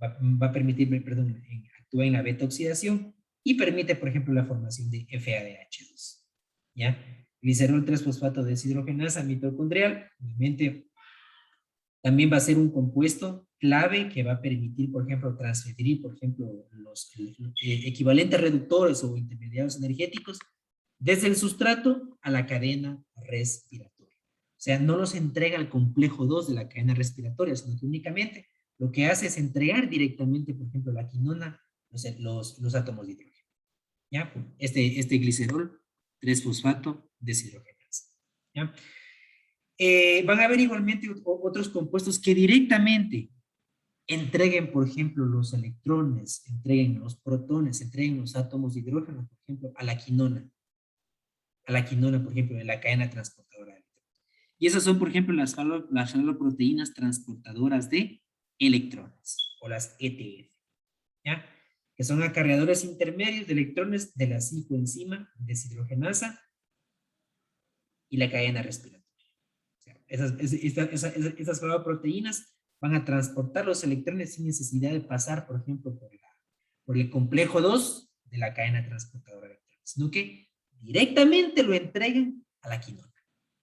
va a permitir, perdón, actúa en la beta oxidación y permite, por ejemplo, la formación de FADH2, ¿ya? Glicerol 3-fosfato deshidrogenasa mitocondrial, obviamente, también va a ser un compuesto clave que va a permitir, por ejemplo, transferir, por ejemplo, los equivalentes reductores o intermediarios energéticos desde el sustrato a la cadena respiratoria. O sea, no los entrega al complejo 2 de la cadena respiratoria, sino que únicamente lo que hace es entregar directamente, por ejemplo, la quinona, los átomos de hidrógeno. ¿Ya? Este glicerol 3-fosfato deshidrogenasa. ¿Ya? Van a haber igualmente otros compuestos que directamente entreguen, por ejemplo, los electrones, entreguen los protones, entreguen los átomos de hidrógeno, por ejemplo, a la quinona, por ejemplo, de la cadena transportadora de electrones. Y esas son, por ejemplo, las haloproteínas transportadoras de electrones, o las ETF, ¿ya? Que son acarreadores intermedios de electrones de la cilcoenzima deshidrogenasa y la cadena respiratoria. O sea, esas proteínas van a transportar los electrones sin necesidad de pasar, por ejemplo, por el complejo 2 de la cadena transportadora de electrones, sino que directamente lo entregan a la quinona,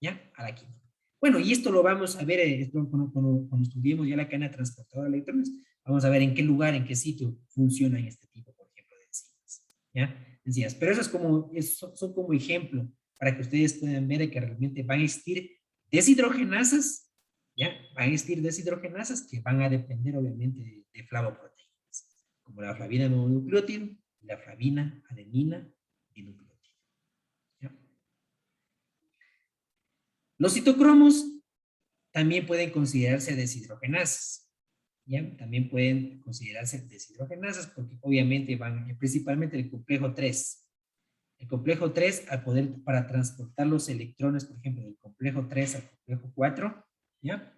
¿ya? A la quinona. Bueno, y esto lo vamos a ver cuando estudiemos ya la cadena transportadora de electrones, vamos a ver en qué lugar, en qué sitio funcionan este tipo, por ejemplo, de enzimas, ¿ya? Enzimas. Pero eso es son como ejemplo para que ustedes puedan ver que realmente van a existir deshidrogenasas, ¿ya? Van a existir deshidrogenasas que van a depender obviamente de flavoproteínas, como la flavina mononucleótido y la flavina adenina dinucleótido, ¿ya? Los citocromos también pueden considerarse deshidrogenasas, ¿ya? También pueden considerarse deshidrogenasas porque obviamente van principalmente el complejo 3. El complejo 3, para transportar los electrones, por ejemplo, del complejo 3 al complejo 4, ¿ya?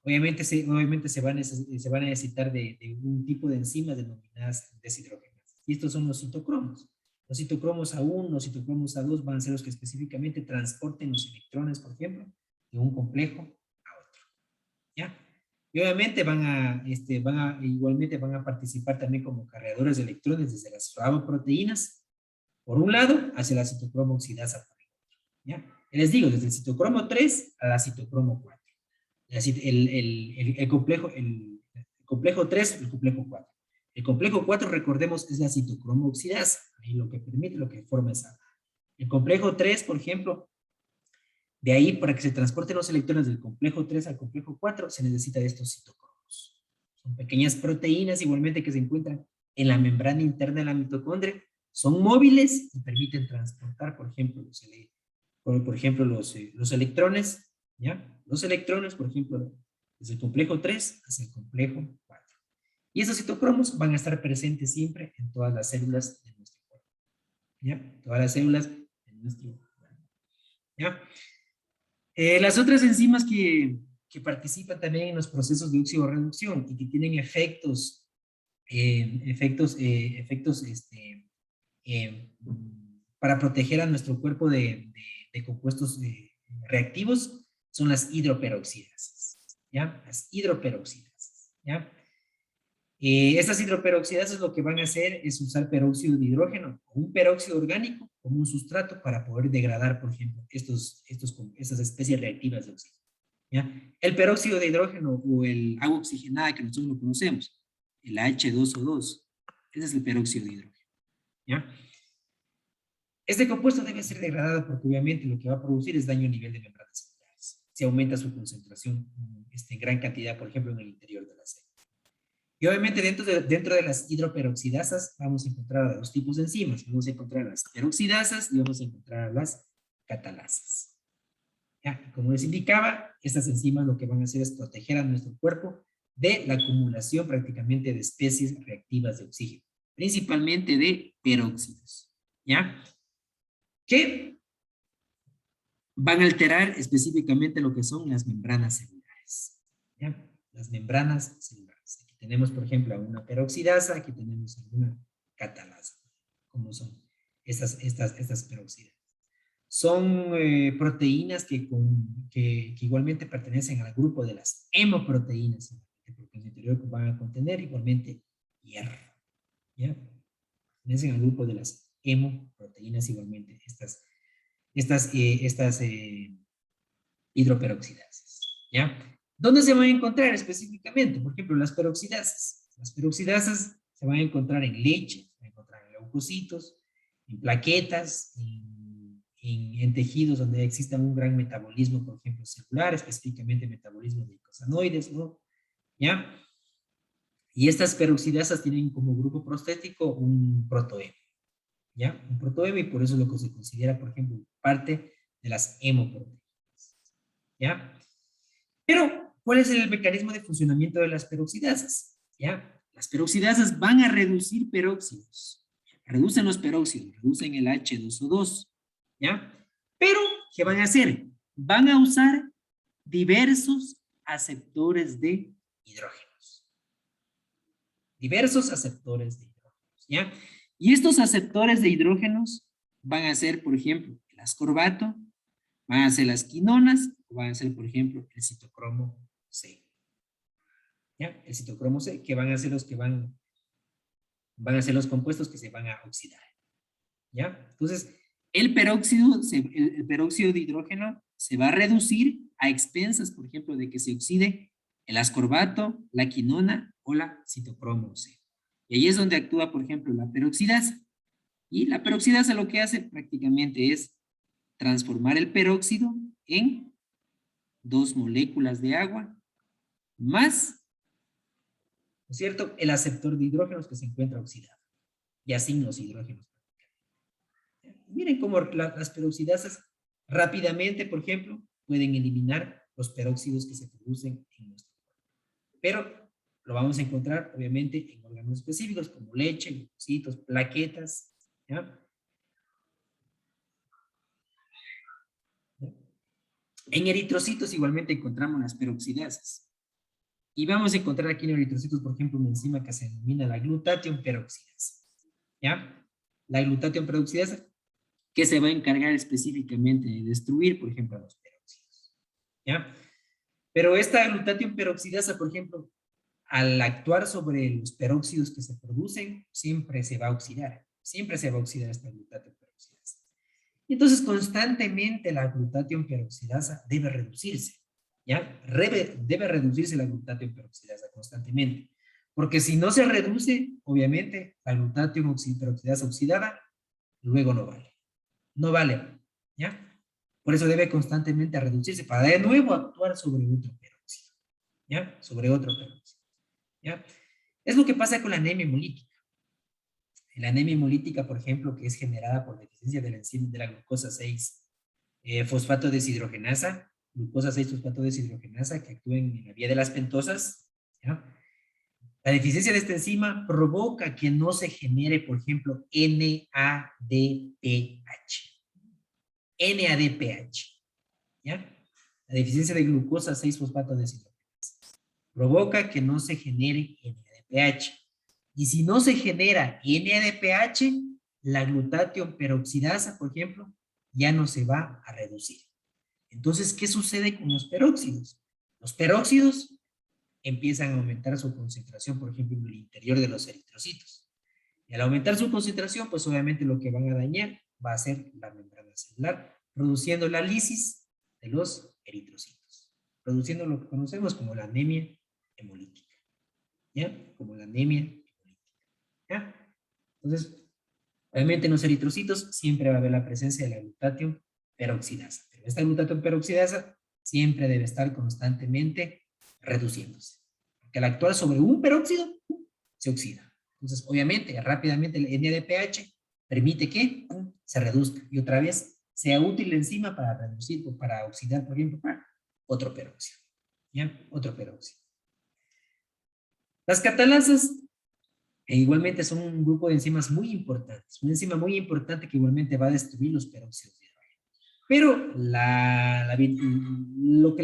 Obviamente se va a necesitar de un tipo de enzimas denominadas deshidrogenasas. Y estos son los citocromos. Los citocromos A1, los citocromos A2 van a ser los que específicamente transporten los electrones, por ejemplo, de un complejo a otro, ¿ya? Y obviamente igualmente van a participar también como cargadores de electrones desde las flavoproteínas, por un lado, hacia la citocromo oxidasa por el otro, ¿ya? Y les digo, desde el citocromo 3 a la citocromo 4. El complejo 3, el complejo 4. El complejo 4, recordemos, es la citocromo oxidasa, ahí lo que permite, lo que forma esa. El complejo 3, por ejemplo, de ahí para que se transporten los electrones del complejo 3 al complejo 4, se necesita de estos citocromos. Son pequeñas proteínas igualmente que se encuentran en la membrana interna de la mitocondria, son móviles y permiten transportar, por ejemplo, los electrones, ¿ya? Los electrones, por ejemplo, desde el complejo 3 hacia el complejo 4. Y esos citocromos van a estar presentes siempre en todas las células de nuestro cuerpo, ¿ya? Todas las células de nuestro cuerpo, ¿ya? Las otras enzimas que participan también en los procesos de oxidorreducción y que tienen efectos para proteger a nuestro cuerpo de compuestos reactivos son las hidroperoxidasas, ¿ya? Las hidroperoxidasas, ¿ya? Estas hidroperoxidasas lo que van a hacer es usar peróxido de hidrógeno o un peróxido orgánico como un sustrato para poder degradar, por ejemplo, estas especies reactivas de oxígeno, ¿ya? El peróxido de hidrógeno o el agua oxigenada que nosotros lo conocemos, el H2O2, ese es el peróxido de hidrógeno, ¿ya? Este compuesto debe ser degradado porque obviamente lo que va a producir es daño a nivel de membranas celulares. Si aumenta su concentración en gran cantidad, por ejemplo, en el interior de la célula. Y obviamente dentro de las hidroperoxidasas vamos a encontrar a dos tipos de enzimas. Vamos a encontrar las peroxidasas y vamos a encontrar las catalasas. ¿Ya? Como les indicaba, estas enzimas lo que van a hacer es proteger a nuestro cuerpo de la acumulación prácticamente de especies reactivas de oxígeno, principalmente de peróxidos, ¿ya? que van a alterar específicamente lo que son las membranas celulares. ¿Ya? Las membranas celulares. Aquí tenemos, por ejemplo, una peroxidasa, aquí tenemos alguna catalasa, como son estas peroxidasas. Son proteínas que igualmente pertenecen al grupo de las hemoproteínas, porque en su interior van a contener igualmente hierro. ¿Ya? Pertenecen al grupo de las hemoproteínas igualmente, estas hidroperoxidasas. ¿Ya? ¿Dónde se van a encontrar específicamente? Por ejemplo, las peroxidasas. Las peroxidasas se van a encontrar en leche, se van a encontrar en leucocitos, en plaquetas, en tejidos donde exista un gran metabolismo, por ejemplo, celular, específicamente metabolismo de icosanoides, ¿no? ¿Ya? Y estas peroxidasas tienen como grupo prostético un protoemo, ¿ya? Un protoemo, y por eso es lo que se considera, por ejemplo, parte de las hemoproteínas, ¿ya? Pero, ¿cuál es el mecanismo de funcionamiento de las peroxidasas? ¿Ya? Las peroxidasas van a reducir peróxidos, reducen los peróxidos, reducen el H2O2, ¿ya? Pero, ¿qué van a hacer? Van a usar diversos aceptores de hidrógenos. Diversos aceptores de hidrógenos, ¿ya? Y estos aceptores de hidrógenos van a ser, por ejemplo, el ascorbato, van a ser las quinonas, o van a ser, por ejemplo, el citocromo C. ¿Ya? El citocromo C, que van a ser los que van a ser los compuestos que se van a oxidar. ¿Ya? Entonces, el peróxido de hidrógeno se va a reducir a expensas, por ejemplo, de que se oxide el ascorbato, la quinona o la citocromo C. Y ahí es donde actúa, por ejemplo, la peroxidasa. Y la peroxidasa lo que hace prácticamente es transformar el peróxido en 2 moléculas de agua más, ¿no es cierto?, el aceptor de hidrógenos que se encuentra oxidado. Y así los hidrógenos. Miren cómo las peroxidasas rápidamente, por ejemplo, pueden eliminar los peróxidos que se producen en nuestro cuerpo. Pero lo vamos a encontrar, obviamente, en órganos específicos como leche, leucocitos, plaquetas, ¿ya? En eritrocitos igualmente encontramos las peroxidasas. Y vamos a encontrar aquí en eritrocitos, por ejemplo, una enzima que se denomina la glutatión peroxidasa. ¿Ya? La glutatión peroxidasa, que se va a encargar específicamente de destruir, por ejemplo, a los peróxidos. ¿Ya? Pero esta glutatión peroxidasa, por ejemplo, al actuar sobre los peróxidos que se producen, siempre se va a oxidar. Siempre se va a oxidar esta glutatión peroxidasa. Y entonces, constantemente la glutatión peroxidasa debe reducirse. ¿Ya? Debe reducirse la glutatión peroxidasa constantemente. Porque si no se reduce, obviamente, la glutatión peroxidasa oxidada, luego no vale. No vale. ¿Ya? Por eso debe constantemente reducirse para de nuevo actuar sobre otro peróxido. ¿Ya? Sobre otro peróxido. ¿Ya? Es lo que pasa con la anemia hemolítica. La anemia hemolítica, por ejemplo, que es generada por deficiencia de la enzima de la glucosa 6 fosfato deshidrogenasa, glucosa 6 fosfato deshidrogenasa, que actúan en la vía de las pentosas, ¿ya? La deficiencia de esta enzima provoca que no se genere, por ejemplo, NADPH. NADPH, ¿ya? La deficiencia de glucosa 6 fosfato deshidrogenasa provoca que no se genere NADPH. Y si no se genera NADPH, la glutatión peroxidasa, por ejemplo, ya no se va a reducir. Entonces, ¿qué sucede con los peróxidos? Los peróxidos empiezan a aumentar su concentración, por ejemplo, en el interior de los eritrocitos. Y al aumentar su concentración, pues obviamente lo que van a dañar va a ser la membrana celular, produciendo la lisis de los eritrocitos, produciendo lo que conocemos como la anemia hemolítica, ¿ya? Como la anemia hemolítica, ¿ya? Entonces, obviamente en los eritrocitos siempre va a haber la presencia de la glutatión peroxidasa, pero esta glutatión peroxidasa siempre debe estar constantemente reduciéndose, porque al actuar sobre un peróxido, se oxida. Entonces, obviamente, rápidamente el NADPH permite que se reduzca y otra vez sea útil la enzima para reducir o para oxidar, por ejemplo, para otro peróxido. ¿Ya? Otro peróxido. Las catalasas E igualmente son un grupo de enzimas muy importantes, una enzima muy importante que igualmente va a destruir los peróxidos de hidrógeno. Pero lo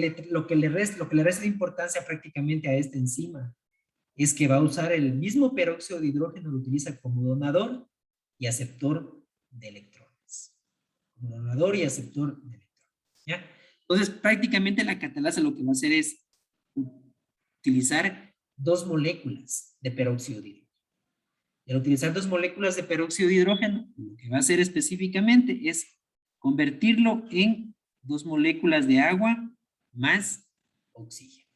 que le resta de importancia prácticamente a esta enzima es que va a usar el mismo peróxido de hidrógeno, lo utiliza como donador y aceptor de electrones. Como donador y aceptor de electrones. ¿Ya? Entonces, prácticamente la catalasa lo que va a hacer es utilizar dos moléculas de peróxido de hidrógeno. Y al utilizar dos moléculas de peróxido de hidrógeno, lo que va a hacer específicamente es convertirlo en dos moléculas de agua más oxígeno.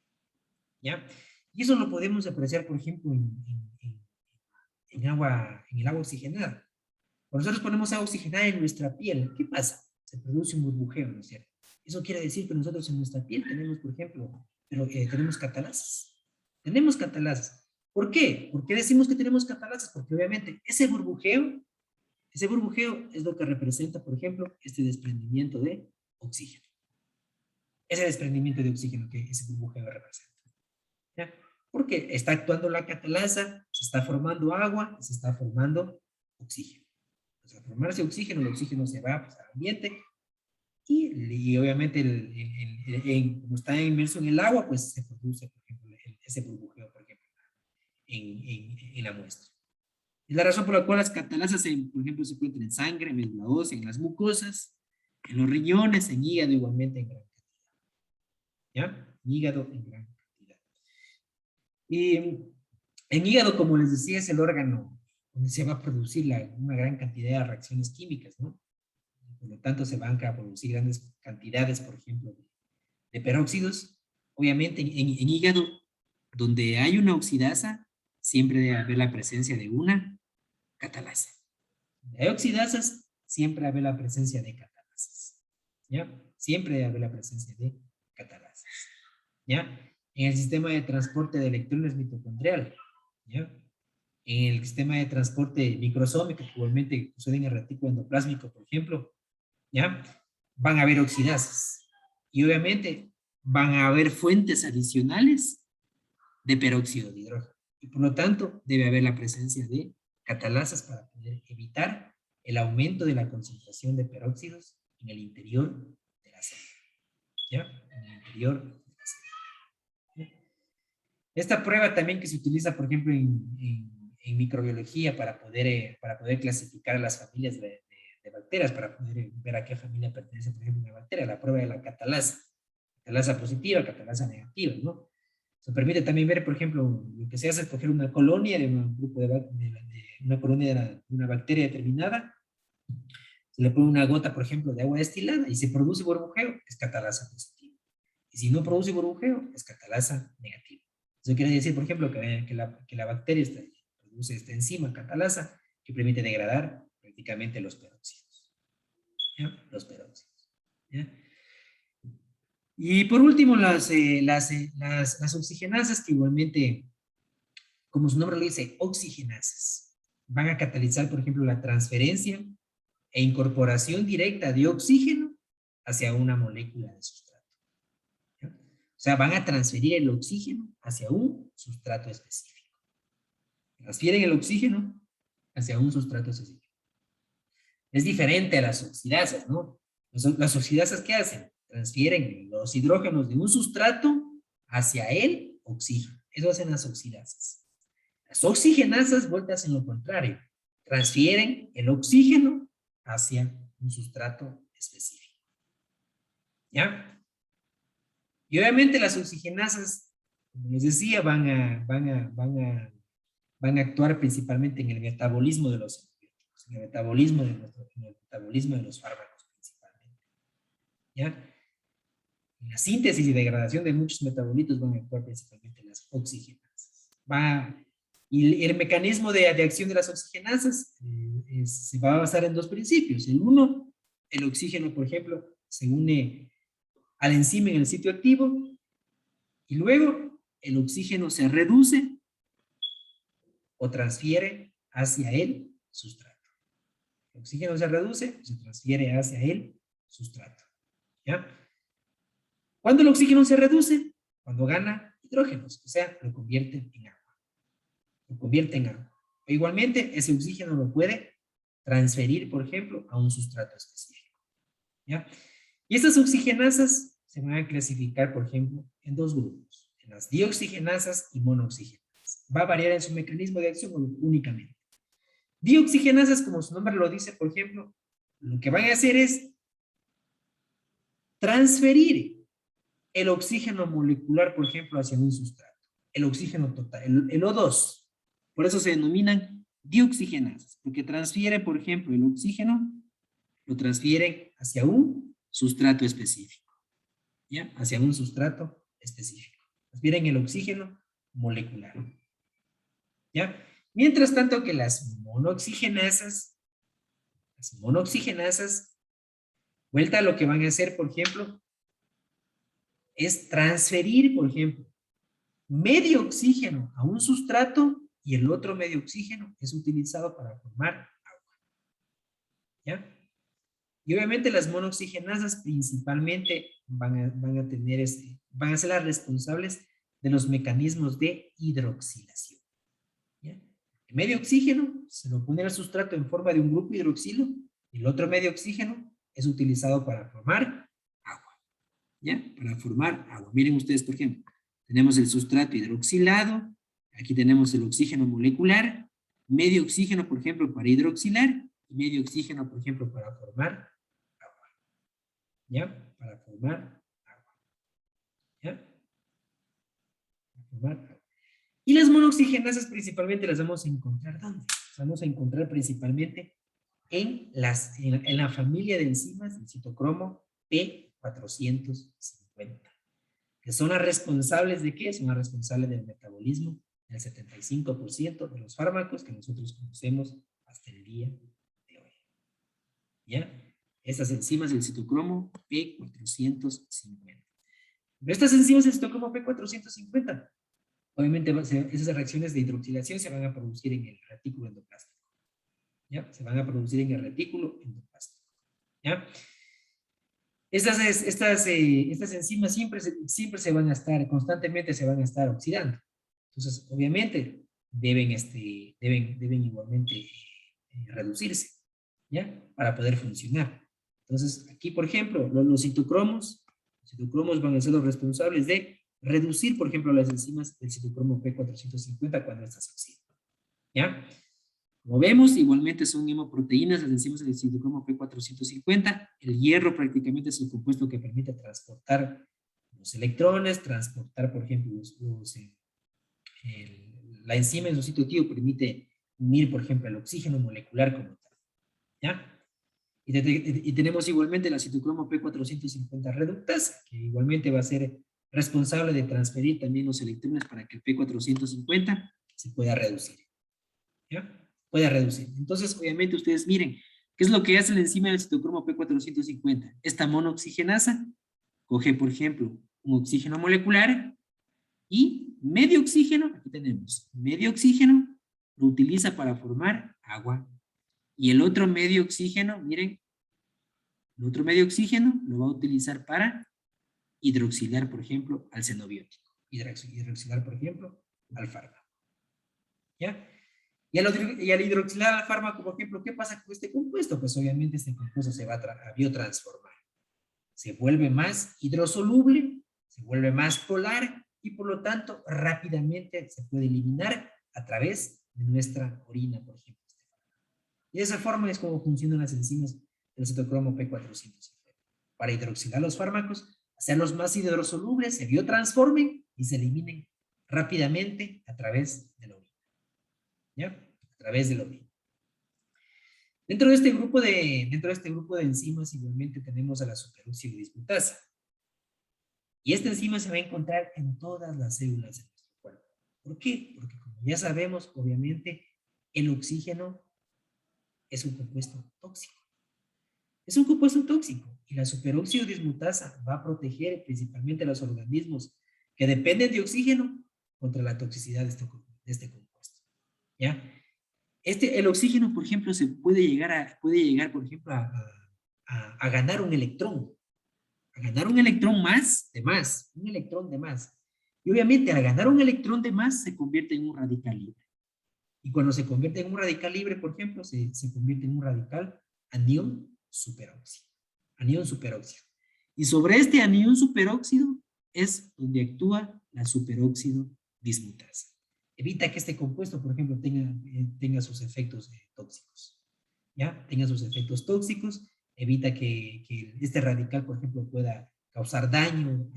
¿Ya? Y eso lo podemos apreciar, por ejemplo, en el agua oxigenada. Cuando nosotros ponemos agua oxigenada en nuestra piel, ¿qué pasa? Se produce un burbujeo, ¿no es cierto? Eso quiere decir que nosotros en nuestra piel tenemos, por ejemplo, tenemos catalasas. Tenemos catalasas. ¿Por qué? ¿Por qué decimos que tenemos catalasas? Porque obviamente ese burbujeo es lo que representa, por ejemplo, este desprendimiento de oxígeno. Ese desprendimiento de oxígeno que ese burbujeo representa. ¿Ya? Porque está actuando la catalasa, se está formando agua, se está formando oxígeno. Pues al formarse oxígeno, el oxígeno se va pues, al ambiente y obviamente como está inmerso en el agua, pues se produce, por ejemplo, ese burbujeo, por ejemplo, en la muestra. Es la razón por la cual las catalasas, por ejemplo, se encuentran en sangre, en médula ósea, en las mucosas, en los riñones, en hígado igualmente en gran cantidad. ¿Ya? En hígado en gran cantidad. Y en hígado, como les decía, es el órgano donde se va a producir una gran cantidad de reacciones químicas, ¿no? Por lo tanto, se van a producir grandes cantidades, por ejemplo, de peróxidos. Obviamente, en hígado, donde hay una oxidasa, siempre debe haber la presencia de una catalasa. Donde hay oxidasas, siempre debe haber la presencia de catalasas. ¿Ya? Siempre debe haber la presencia de catalasas. ¿Ya? En el sistema de transporte de electrones mitocondrial, ¿ya? En el sistema de transporte microsómico, que igualmente sucede en el retículo endoplásmico, por ejemplo, ¿ya? Van a haber oxidasas. Y obviamente van a haber fuentes adicionales de peróxido de hidrógeno. Y por lo tanto, debe haber la presencia de catalasas para poder evitar el aumento de la concentración de peróxidos en el interior de la célula. ¿Ya? En el interior de la célula. Esta prueba también que se utiliza, por ejemplo, en microbiología para poder clasificar a las familias de bacterias, para poder ver a qué familia pertenece, por ejemplo, una bacteria, la prueba de la catalasa positiva, catalasa negativa, ¿no? Se permite también ver, por ejemplo, lo que se hace es coger una colonia de un grupo una colonia de una bacteria determinada, se le pone una gota, por ejemplo, de agua destilada y se produce burbujeo, es catalasa positiva. Y si no produce burbujeo, es catalasa negativa. Eso quiere decir, por ejemplo, que la bacteria produce esta enzima catalasa que permite degradar prácticamente los peróxidos. ¿Ya? Los peróxidos. ¿Ya? Y por último, las oxigenasas, que igualmente, como su nombre lo dice, oxigenasas, van a catalizar, por ejemplo, la transferencia e incorporación directa de oxígeno hacia una molécula de sustrato. ¿Ya? O sea, van a transferir el oxígeno hacia un sustrato específico. Transfieren el oxígeno hacia un sustrato específico. Es diferente a las oxidasas, ¿no? Las oxidasas, ¿qué hacen? Transfieren los hidrógenos de un sustrato hacia el oxígeno. Eso hacen las oxidasas. Las oxigenasas vueltas en lo contrario. Transfieren el oxígeno hacia un sustrato específico. ¿Ya? Y obviamente las oxigenasas, como les decía, van a actuar principalmente en el metabolismo de los antibióticos, en el metabolismo de los fármacos principalmente. ¿Ya? En la síntesis y degradación de muchos metabolitos van a actuar principalmente las oxigenasas. Y el mecanismo de acción de las oxigenasas se va a basar en dos principios. El uno, el oxígeno, por ejemplo, se une al enzima en el sitio activo y luego el oxígeno se reduce o transfiere hacia el sustrato. El oxígeno se reduce o se transfiere hacia el sustrato. ¿Ya? ¿Cuándo el oxígeno se reduce? Cuando gana hidrógenos, o sea, lo convierte en agua. Lo convierte en agua. Igualmente, ese oxígeno lo puede transferir, por ejemplo, a un sustrato específico. ¿Ya? Y estas oxigenasas se van a clasificar, por ejemplo, en dos grupos, en las dioxigenasas y monooxigenasas. Va a variar en su mecanismo de acción únicamente. Dioxigenasas, como su nombre lo dice, por ejemplo, lo que van a hacer es transferir el oxígeno molecular, por ejemplo, hacia un sustrato. El oxígeno total, el O2. Por eso se denominan dioxigenasas, porque transfiere, por ejemplo, el oxígeno, lo transfieren hacia un sustrato específico. ¿Ya? Hacia un sustrato específico. Transfieren el oxígeno molecular. ¿Ya? Mientras tanto que las monooxigenasas, vuelta a lo que van a hacer, por ejemplo, es transferir, por ejemplo, medio oxígeno a un sustrato y el otro medio oxígeno es utilizado para formar agua. ¿Ya? Y obviamente las monooxigenasas principalmente van a ser las responsables de los mecanismos de hidroxilación. ¿Ya? El medio oxígeno se lo pone al sustrato en forma de un grupo hidroxilo y el otro medio oxígeno es utilizado para formar agua. ¿Ya? Para formar agua. Miren ustedes, por ejemplo, tenemos el sustrato hidroxilado, aquí tenemos el oxígeno molecular, medio oxígeno, por ejemplo, para hidroxilar y medio oxígeno, por ejemplo, para formar agua. ¿Ya? Para formar agua. ¿Ya? Para formar agua. Y las monooxigenasas principalmente las vamos a encontrar, ¿dónde? Las vamos a encontrar principalmente en la familia de enzimas del citocromo P450, que son las responsables ¿de qué? Son las responsables del metabolismo del 75% de los fármacos que nosotros conocemos hasta el día de hoy. ¿Ya? Estas enzimas del citocromo P450. Pero estas enzimas del citocromo P450 obviamente esas reacciones de hidroxilación se van a producir en el retículo endoplástico. ¿Ya? Se van a producir en el retículo endoplástico. ¿Ya? Estas enzimas siempre se van a estar, constantemente se van a estar oxidando. Entonces, obviamente, deben igualmente reducirse, ¿ya? Para poder funcionar. Entonces, aquí, por ejemplo, los citocromos van a ser los responsables de reducir, por ejemplo, las enzimas del citocromo P450 cuando estas se oxidan. ¿Ya? Como vemos, igualmente son hemoproteínas las enzimas del citocromo P450. El hierro prácticamente es el compuesto que permite transportar los electrones, transportar, por ejemplo, la enzima en su sitio activo permite unir, por ejemplo, el oxígeno molecular como tal. ¿Ya? Y tenemos igualmente la citocromo P450 reductasa, que igualmente va a ser responsable de transferir también los electrones para que el P450 se pueda reducir. ¿Ya? Pueda reducir. Entonces, obviamente, ustedes miren, ¿qué es lo que hace la enzima del citocromo P450? Esta monooxigenasa coge, por ejemplo, un oxígeno molecular y medio oxígeno, aquí tenemos, medio oxígeno lo utiliza para formar agua. Y el otro medio oxígeno, miren, el otro medio oxígeno lo va a utilizar para hidroxilar, por ejemplo, al xenobiótico. Hidroxilar, por ejemplo, al fármaco. ¿Ya? Y al hidroxilar al fármaco, por ejemplo, ¿qué pasa con este compuesto? Pues obviamente este compuesto se va a biotransformar. Se vuelve más hidrosoluble, se vuelve más polar y por lo tanto rápidamente se puede eliminar a través de nuestra orina, por ejemplo. Y de esa forma es como funcionan las enzimas del citocromo P450. Para hidroxilar los fármacos, hacerlos más hidrosolubles, se biotransformen y se eliminen rápidamente a través de la orina. ¿Ya? A través de la orina. Dentro de este grupo de enzimas igualmente tenemos a la superoxidodismutasa. Y esta enzima se va a encontrar en todas las células de nuestro cuerpo. ¿Por qué? Porque como ya sabemos, obviamente, el oxígeno es un compuesto tóxico. Es un compuesto tóxico y la superóxido dismutasa va a proteger principalmente a los organismos que dependen de oxígeno contra la toxicidad de este compuesto. ¿Ya? El oxígeno, por ejemplo, puede llegar, por ejemplo, a ganar un electrón. A ganar un electrón un electrón de más. Y obviamente al ganar un electrón de más se convierte en un radical libre. Y cuando se convierte en un radical libre, por ejemplo, se convierte en un radical anión superóxido. Anión superóxido. Y sobre este anión superóxido es donde actúa la superóxido dismutasa. Evita que este compuesto, por ejemplo, tenga sus efectos tóxicos. ¿Ya? Tenga sus efectos tóxicos, evita que este radical, por ejemplo, pueda causar daño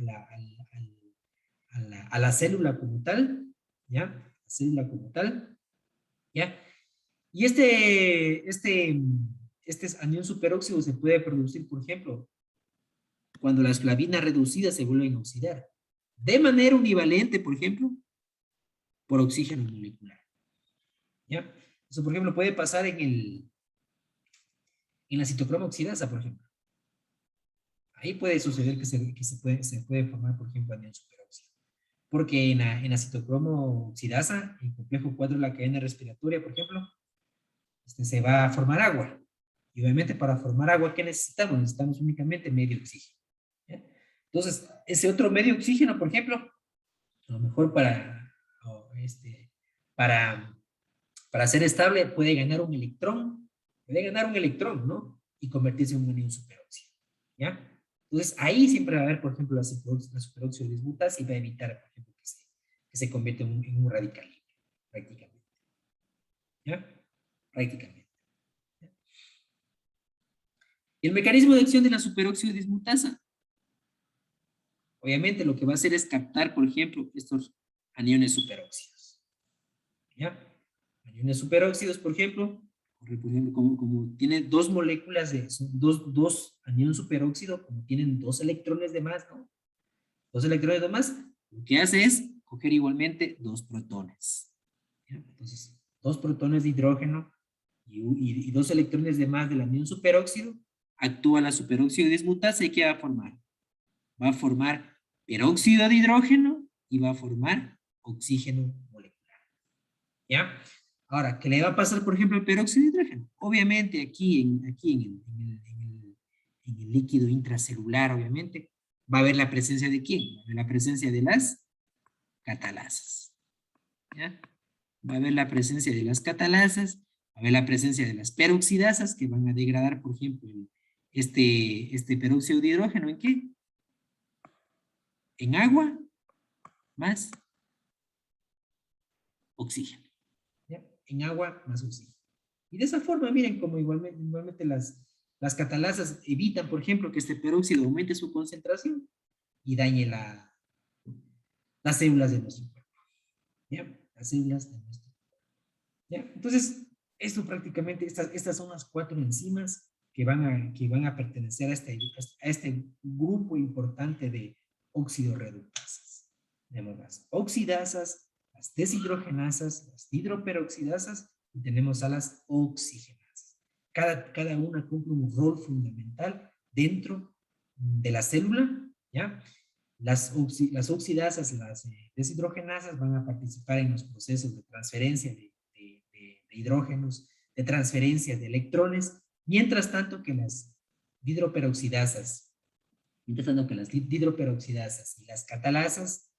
a la célula como tal, ¿ya? La célula como tal, ¿ya? Y este anión superóxido se puede producir, por ejemplo, cuando las flavinas reducidas se vuelven a oxidar, de manera univalente, por ejemplo, por oxígeno molecular, ¿ya? Eso, por ejemplo, puede pasar en la citocroma oxidasa, por ejemplo. Ahí puede suceder que se puede formar, por ejemplo, anión superóxido. Porque en la citocromo oxidasa, en complejo 4 de la cadena respiratoria, por ejemplo, se va a formar agua. Y obviamente para formar agua, ¿qué necesitamos? Necesitamos únicamente medio oxígeno. ¿Ya? Entonces, ese otro medio oxígeno, por ejemplo, a lo mejor para, para ser estable puede ganar un electrón, ¿no? Y convertirse en un anión superóxido. ¿Ya? Entonces, ahí siempre va a haber, por ejemplo, la superóxido dismutasa y va a evitar, por ejemplo, que se convierta en un radical libre, prácticamente. ¿Ya? Prácticamente. Y el mecanismo de acción de la superóxido dismutasa, obviamente lo que va a hacer es captar, por ejemplo, estos aniones superóxidos. ¿Ya? Aniones superóxidos, por ejemplo, como tiene dos moléculas son dos aniones superóxido, como tienen dos electrones de más, ¿no? Dos electrones de más, lo que hace es coger igualmente dos protones. ¿Ya? Entonces, dos protones de hidrógeno y dos electrones de más del anión superóxido, actúa la superóxido dismutasa y ¿qué va a formar? Va a formar peróxido de hidrógeno y va a formar oxígeno molecular. ¿Ya? Ahora, ¿qué le va a pasar, por ejemplo, al peróxido de hidrógeno? Obviamente, aquí en el líquido intracelular, obviamente, va a haber la presencia de ¿quién? Va a haber la presencia de las catalasas. ¿Ya? Va a haber la presencia de las catalasas, va a haber la presencia de las peroxidasas que van a degradar, por ejemplo, este peróxido de hidrógeno, ¿en qué? En agua más oxígeno. ¿Ya? En agua más oxígeno. Y de esa forma, miren, como igualmente las catalasas evitan, por ejemplo, que este peróxido aumente su concentración y dañe las células de nuestro cuerpo. ¿Ya? Las células de nuestro cuerpo. ¿Ya? Entonces, esto prácticamente, estas son las 4 enzimas que van a pertenecer a este grupo importante de oxidorreductasas. Tenemos las oxidasas, las deshidrogenasas, las hidroperoxidasas y tenemos a las oxigenasas. Cada una cumple un rol fundamental dentro de la célula, ¿ya? Las oxidasas, las deshidrogenasas van a participar en los procesos de transferencia de hidrógenos, de transferencia de electrones, mientras tanto que las hidroperoxidasas, y las catalasas,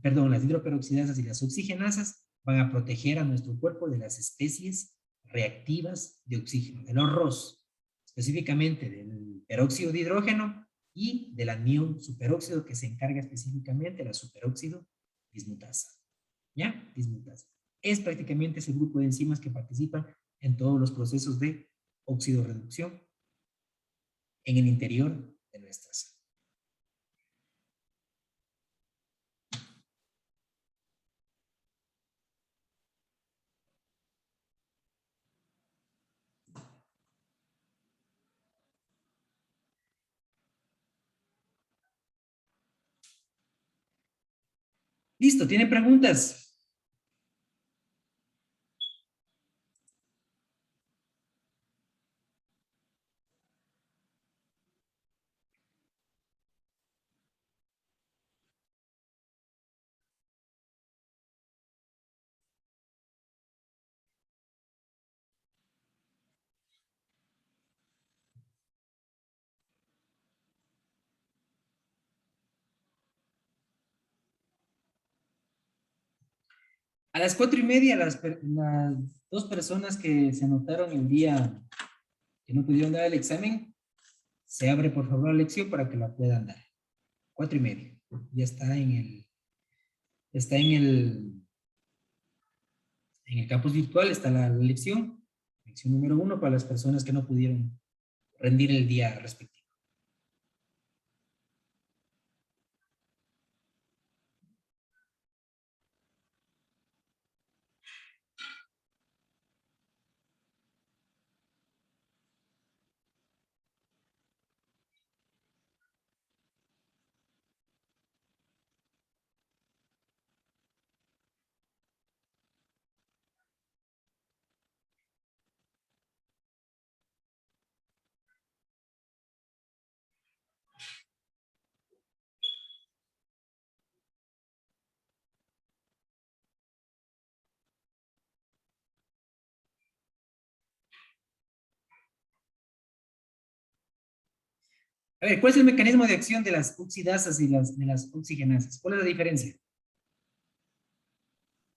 perdón, las hidroperoxidasas y las oxigenasas van a proteger a nuestro cuerpo de las especies reactivas de oxígeno, de los ROS, específicamente del peróxido de hidrógeno y del anión superóxido que se encarga específicamente de la superóxido dismutasa. ¿Ya? Dismutasa. Es prácticamente ese grupo de enzimas que participan en todos los procesos de oxidorreducción en el interior de nuestras células. Listo, ¿tiene preguntas? A las 4:30, las dos personas que se anotaron el día que no pudieron dar el examen, se abre por favor la lección para que la puedan dar. 4:30. Ya está en el campus virtual, está la lección. Lección número 1 para las personas que no pudieron rendir el día respectivo. A ver, ¿cuál es el mecanismo de acción de las oxidasas y de las oxigenasas? ¿Cuál es la diferencia?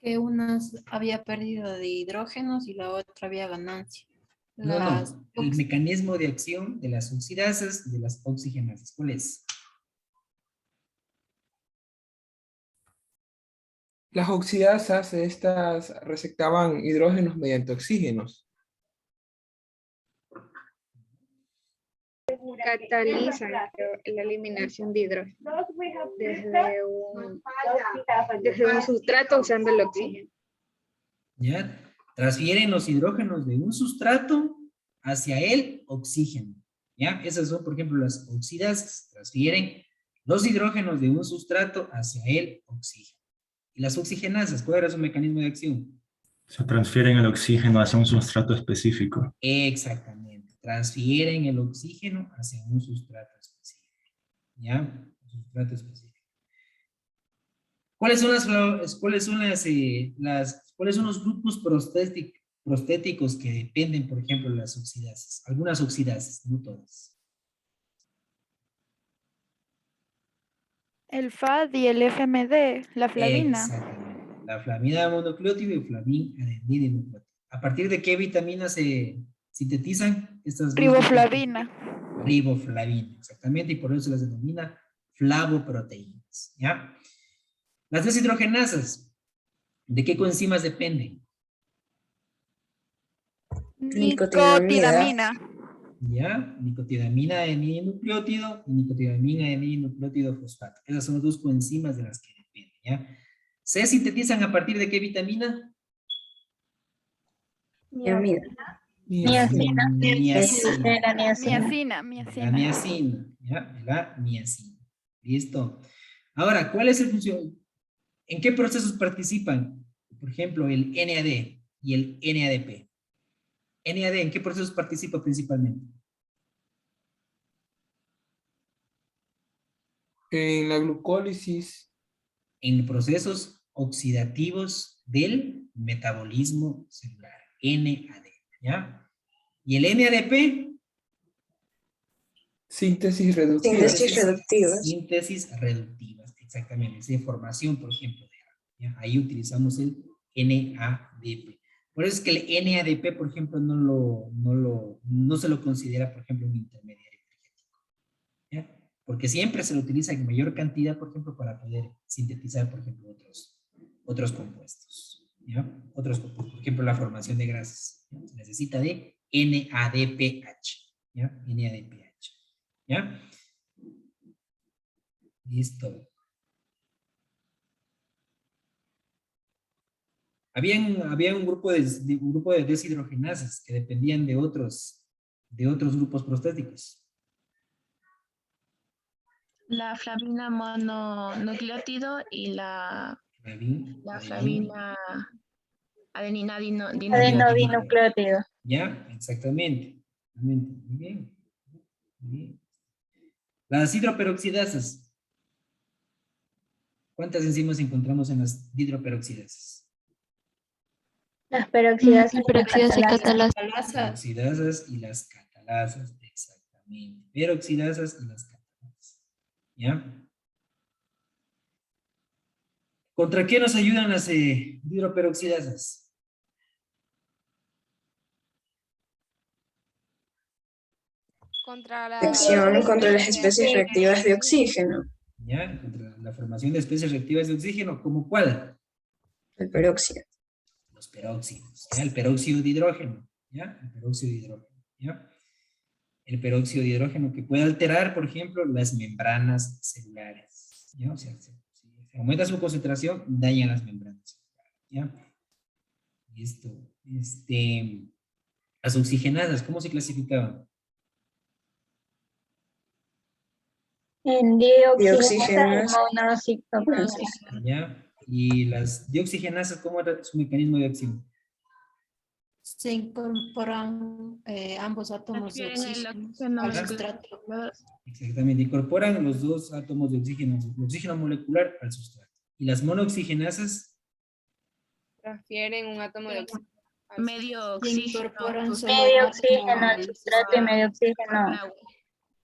Que una había pérdida de hidrógenos y la otra había ganancia. No, Las no. El mecanismo de acción de las oxidasas y de las oxigenasas. ¿Cuál es? Las oxidasas, estas receptaban hidrógenos mediante oxígenos. Catalizan la eliminación de hidrógeno desde un sustrato usando el oxígeno. ¿Ya? Transfieren los hidrógenos de un sustrato hacia el oxígeno. ¿Ya? Esas son, por ejemplo, las oxidasas. Transfieren los hidrógenos de un sustrato hacia el oxígeno. ¿Y las oxigenasas? ¿Cuál era su mecanismo de acción? Se transfieren el oxígeno hacia un sustrato específico. Exactamente. Transfieren el oxígeno hacia un sustrato específico. ¿Ya? Un sustrato específico. ¿Cuáles son cuáles son los grupos prostéticos que dependen, por ejemplo, de las oxidasas? Algunas oxidasas, no todas. El FAD y el FMD, la flavina. Exactamente. La flamina mononucleótido y flamin adenina nucleótido. ¿A partir de qué vitaminas se sintetizan estas dos? Riboflavina. Riboflavina, exactamente, y por eso se las denomina flavoproteínas, ¿ya? Las deshidrogenasas, ¿de qué coenzimas dependen? Nicotidamina. ¿Ya? Nicotidamina adenina-nucleótido y nicotidamina adenina-nucleótido fosfato. Esas son las dos coenzimas de las que dependen, ¿ya? ¿Se sintetizan a partir de qué vitamina? Niacina. Niacina. La La niacina, ¿ya? La niacina. Listo. Ahora, ¿cuál es el función? ¿En qué procesos participan? Por ejemplo, el NAD y el NADP. NAD, ¿en qué procesos participa principalmente? En la glucólisis. En procesos oxidativos del metabolismo celular. NAD, ¿ya? ¿Y el NADP? Síntesis reductiva. Síntesis reductivas, exactamente. Es de formación, por ejemplo, de agua, ¿ya? Ahí utilizamos el NADP. Por eso es que el NADP, por ejemplo, no se lo considera, por ejemplo, un intermediario energético, ¿ya? Porque siempre se lo utiliza en mayor cantidad, por ejemplo, para poder sintetizar, por ejemplo, otros compuestos, ¿ya? Otros compuestos, por ejemplo, la formación de grasas, ¿ya? Se necesita de NADPH, ¿ya? NADPH, ¿ya? Listo. Había un grupo de deshidrogenasas que dependían de otros grupos prostéticos. La flavina mononucleótido y la flavina adenina dinucleótido. Ya, exactamente. Muy bien. Muy bien. Las hidroperoxidasas. ¿Cuántas enzimas encontramos en las hidroperoxidasas? Las peroxidasas y catalasa. Peroxidasas y las catalasas, exactamente. Peroxidasas y las catalasas. ¿Ya? ¿Contra qué nos ayudan las hidroperoxidasas? Contra Reacción contra las especies reactivas de oxígeno. ¿Ya? Contra la formación de especies reactivas de oxígeno, ¿como cuál? El peróxido. Los peróxidos, ¿ya? El peróxido de hidrógeno, ¿ya? El peróxido de hidrógeno, ¿ya? El peróxido de hidrógeno que puede alterar, por ejemplo, las membranas celulares, ¿ya? O sea, si aumenta su concentración, daña las membranas celulares, ¿ya? Listo. Las oxigenadas, ¿cómo se clasificaban? En Dioxígenas. monociclosis. ¿Ya? Y las dioxigenasas, ¿cómo era su mecanismo de acción? Se incorporan ambos átomos de Transfieren el oxígeno oxígeno al Ajá. sustrato. Exactamente, incorporan los dos átomos de oxígeno, el oxígeno molecular al sustrato. Y las monooxigenasas, transfieren un átomo de oxígeno. Medio Se oxígeno. incorporan solo Medio un oxígeno átomo al sustrato y medio oxígeno. al agua.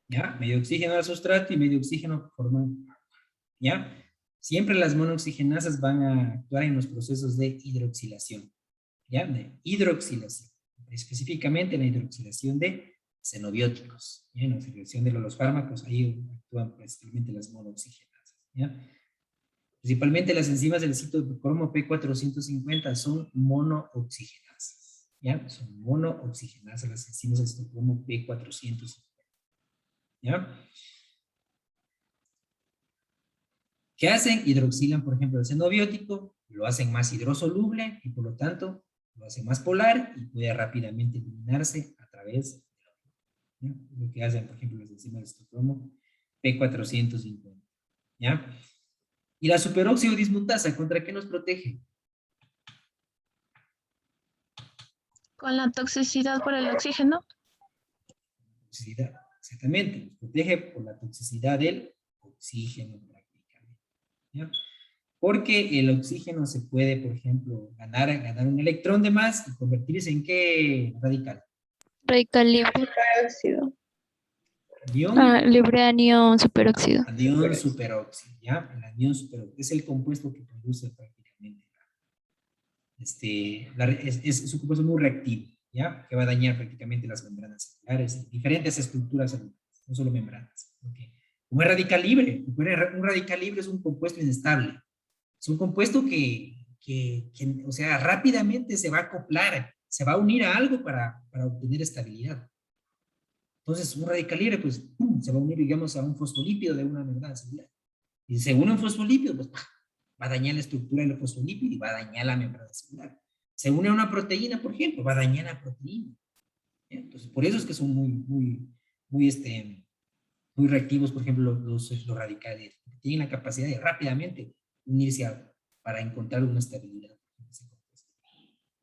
¿ya? Medio oxígeno al sustrato y medio oxígeno forman, ¿ya? Siempre las monooxigenasas van a actuar en los procesos de hidroxilación, ¿ya? De hidroxilación, específicamente la hidroxilación de xenobióticos, ¿ya? En la hidroxilación de los fármacos, ahí actúan principalmente las monooxigenasas, ¿ya? Principalmente las enzimas del citocromo P450 son monooxigenasas, ¿ya? Son monooxigenasas las enzimas del citocromo P450, ¿ya? ¿Qué hacen? Hidroxilan, por ejemplo, el xenobiótico, lo hacen más hidrosoluble y por lo tanto lo hacen más polar y puede rápidamente eliminarse a través de ¿ya? Lo que hacen, por ejemplo, las enzimas del citocromo P450, ¿ya? Y la superóxido dismutasa, ¿contra qué nos protege? Con la toxicidad por el oxígeno. Toxicidad, exactamente, nos protege por la toxicidad del oxígeno prácticamente, ¿ya? Porque el oxígeno se puede, por ejemplo, ganar un electrón de más y convertirse en ¿qué radical? Radical libre. Peróxido. Anión, Libre anión superóxido. anión superóxido, ¿ya? El anión superóxido es el compuesto que produce prácticamente es un compuesto muy reactivo, ¿ya? Que va a dañar prácticamente las membranas celulares, diferentes estructuras celulares, no solo membranas. ¿Okay? Como es radical libre, un radical libre es un compuesto inestable. Es un compuesto que, o sea, rápidamente se va a acoplar, se va a unir a algo para obtener estabilidad. Entonces, un radical libre, pues, ¡pum!, se va a unir, digamos, a un fosfolípido de una membrana celular. Y se une a un fosfolípido, pues, va a dañar la estructura del fosfolípido y va a dañar la membrana celular. Se une a una proteína, por ejemplo, va a dañar la proteína. ¿Ya? Entonces, por eso es que son muy reactivos, por ejemplo, los radicales. Tienen la capacidad de rápidamente unirse para encontrar una estabilidad.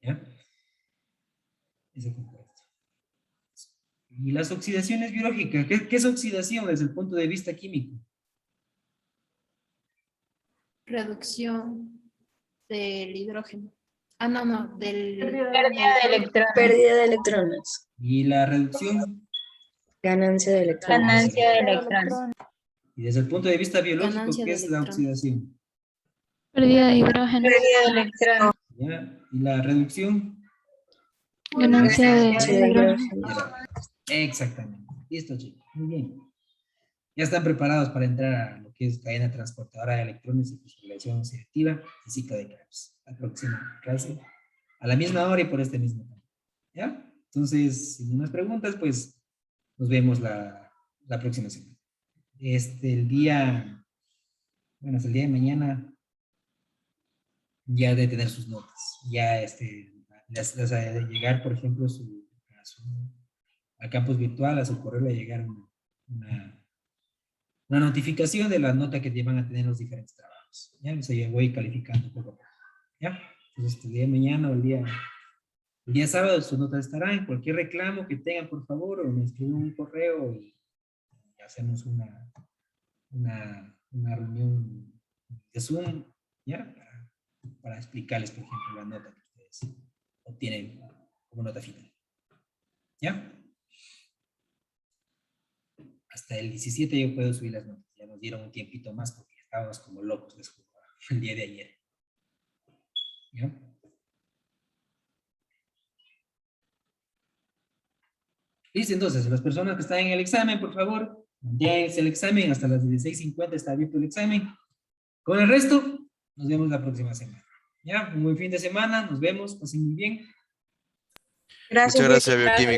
¿Ya? Ese compuesto. Y las oxidaciones biológicas, ¿qué es oxidación desde el punto de vista químico? Reducción del hidrógeno. Ah, no, del... Pérdida de electrones. Pérdida de electrones. Y la reducción. Ganancia de electrones. Ganancia de electrones. Y desde el punto de vista biológico, Ganancia ¿qué de es la electrones. oxidación? Pérdida de hidrógeno. Pérdida de electrones. ¿Ya? Y la reducción. Ganancia de hidrógeno. Exactamente. Listo, chicos. Muy bien. Ya están preparados para entrar a lo que es cadena transportadora de electrones y fosforilación selectiva y ciclo de Krebs. La próxima clase, a la misma hora y por este mismo tiempo. ¿Ya? Entonces, sin más preguntas, pues nos vemos la próxima semana. Hasta el día de mañana ya de tener sus notas. Ya les ha de llegar, por ejemplo, al campus virtual, a su correo le va a llegar una notificación de la nota que van a tener los diferentes trabajos. ¿Ya? O sea, yo voy calificando poco a poco. ¿Ya? Entonces, el día de mañana o el día sábado sus notas estarán. Cualquier reclamo que tengan, por favor, o me escriben un correo y hacemos una reunión de Zoom, ¿ya? Para explicarles, por ejemplo, la nota que ustedes obtienen como nota final. ¿Ya? Hasta el 17 yo puedo subir las notas. Ya nos dieron un tiempito más porque estábamos como locos, les juro, el día de ayer. ¿Ya? Listo, entonces, las personas que están en el examen, por favor, manténganse el examen hasta las 16:50 está abierto el examen. Con el resto, nos vemos la próxima semana. ¿Ya? Un buen fin de semana, nos vemos, pasen muy bien. Muchas gracias, bioquímica.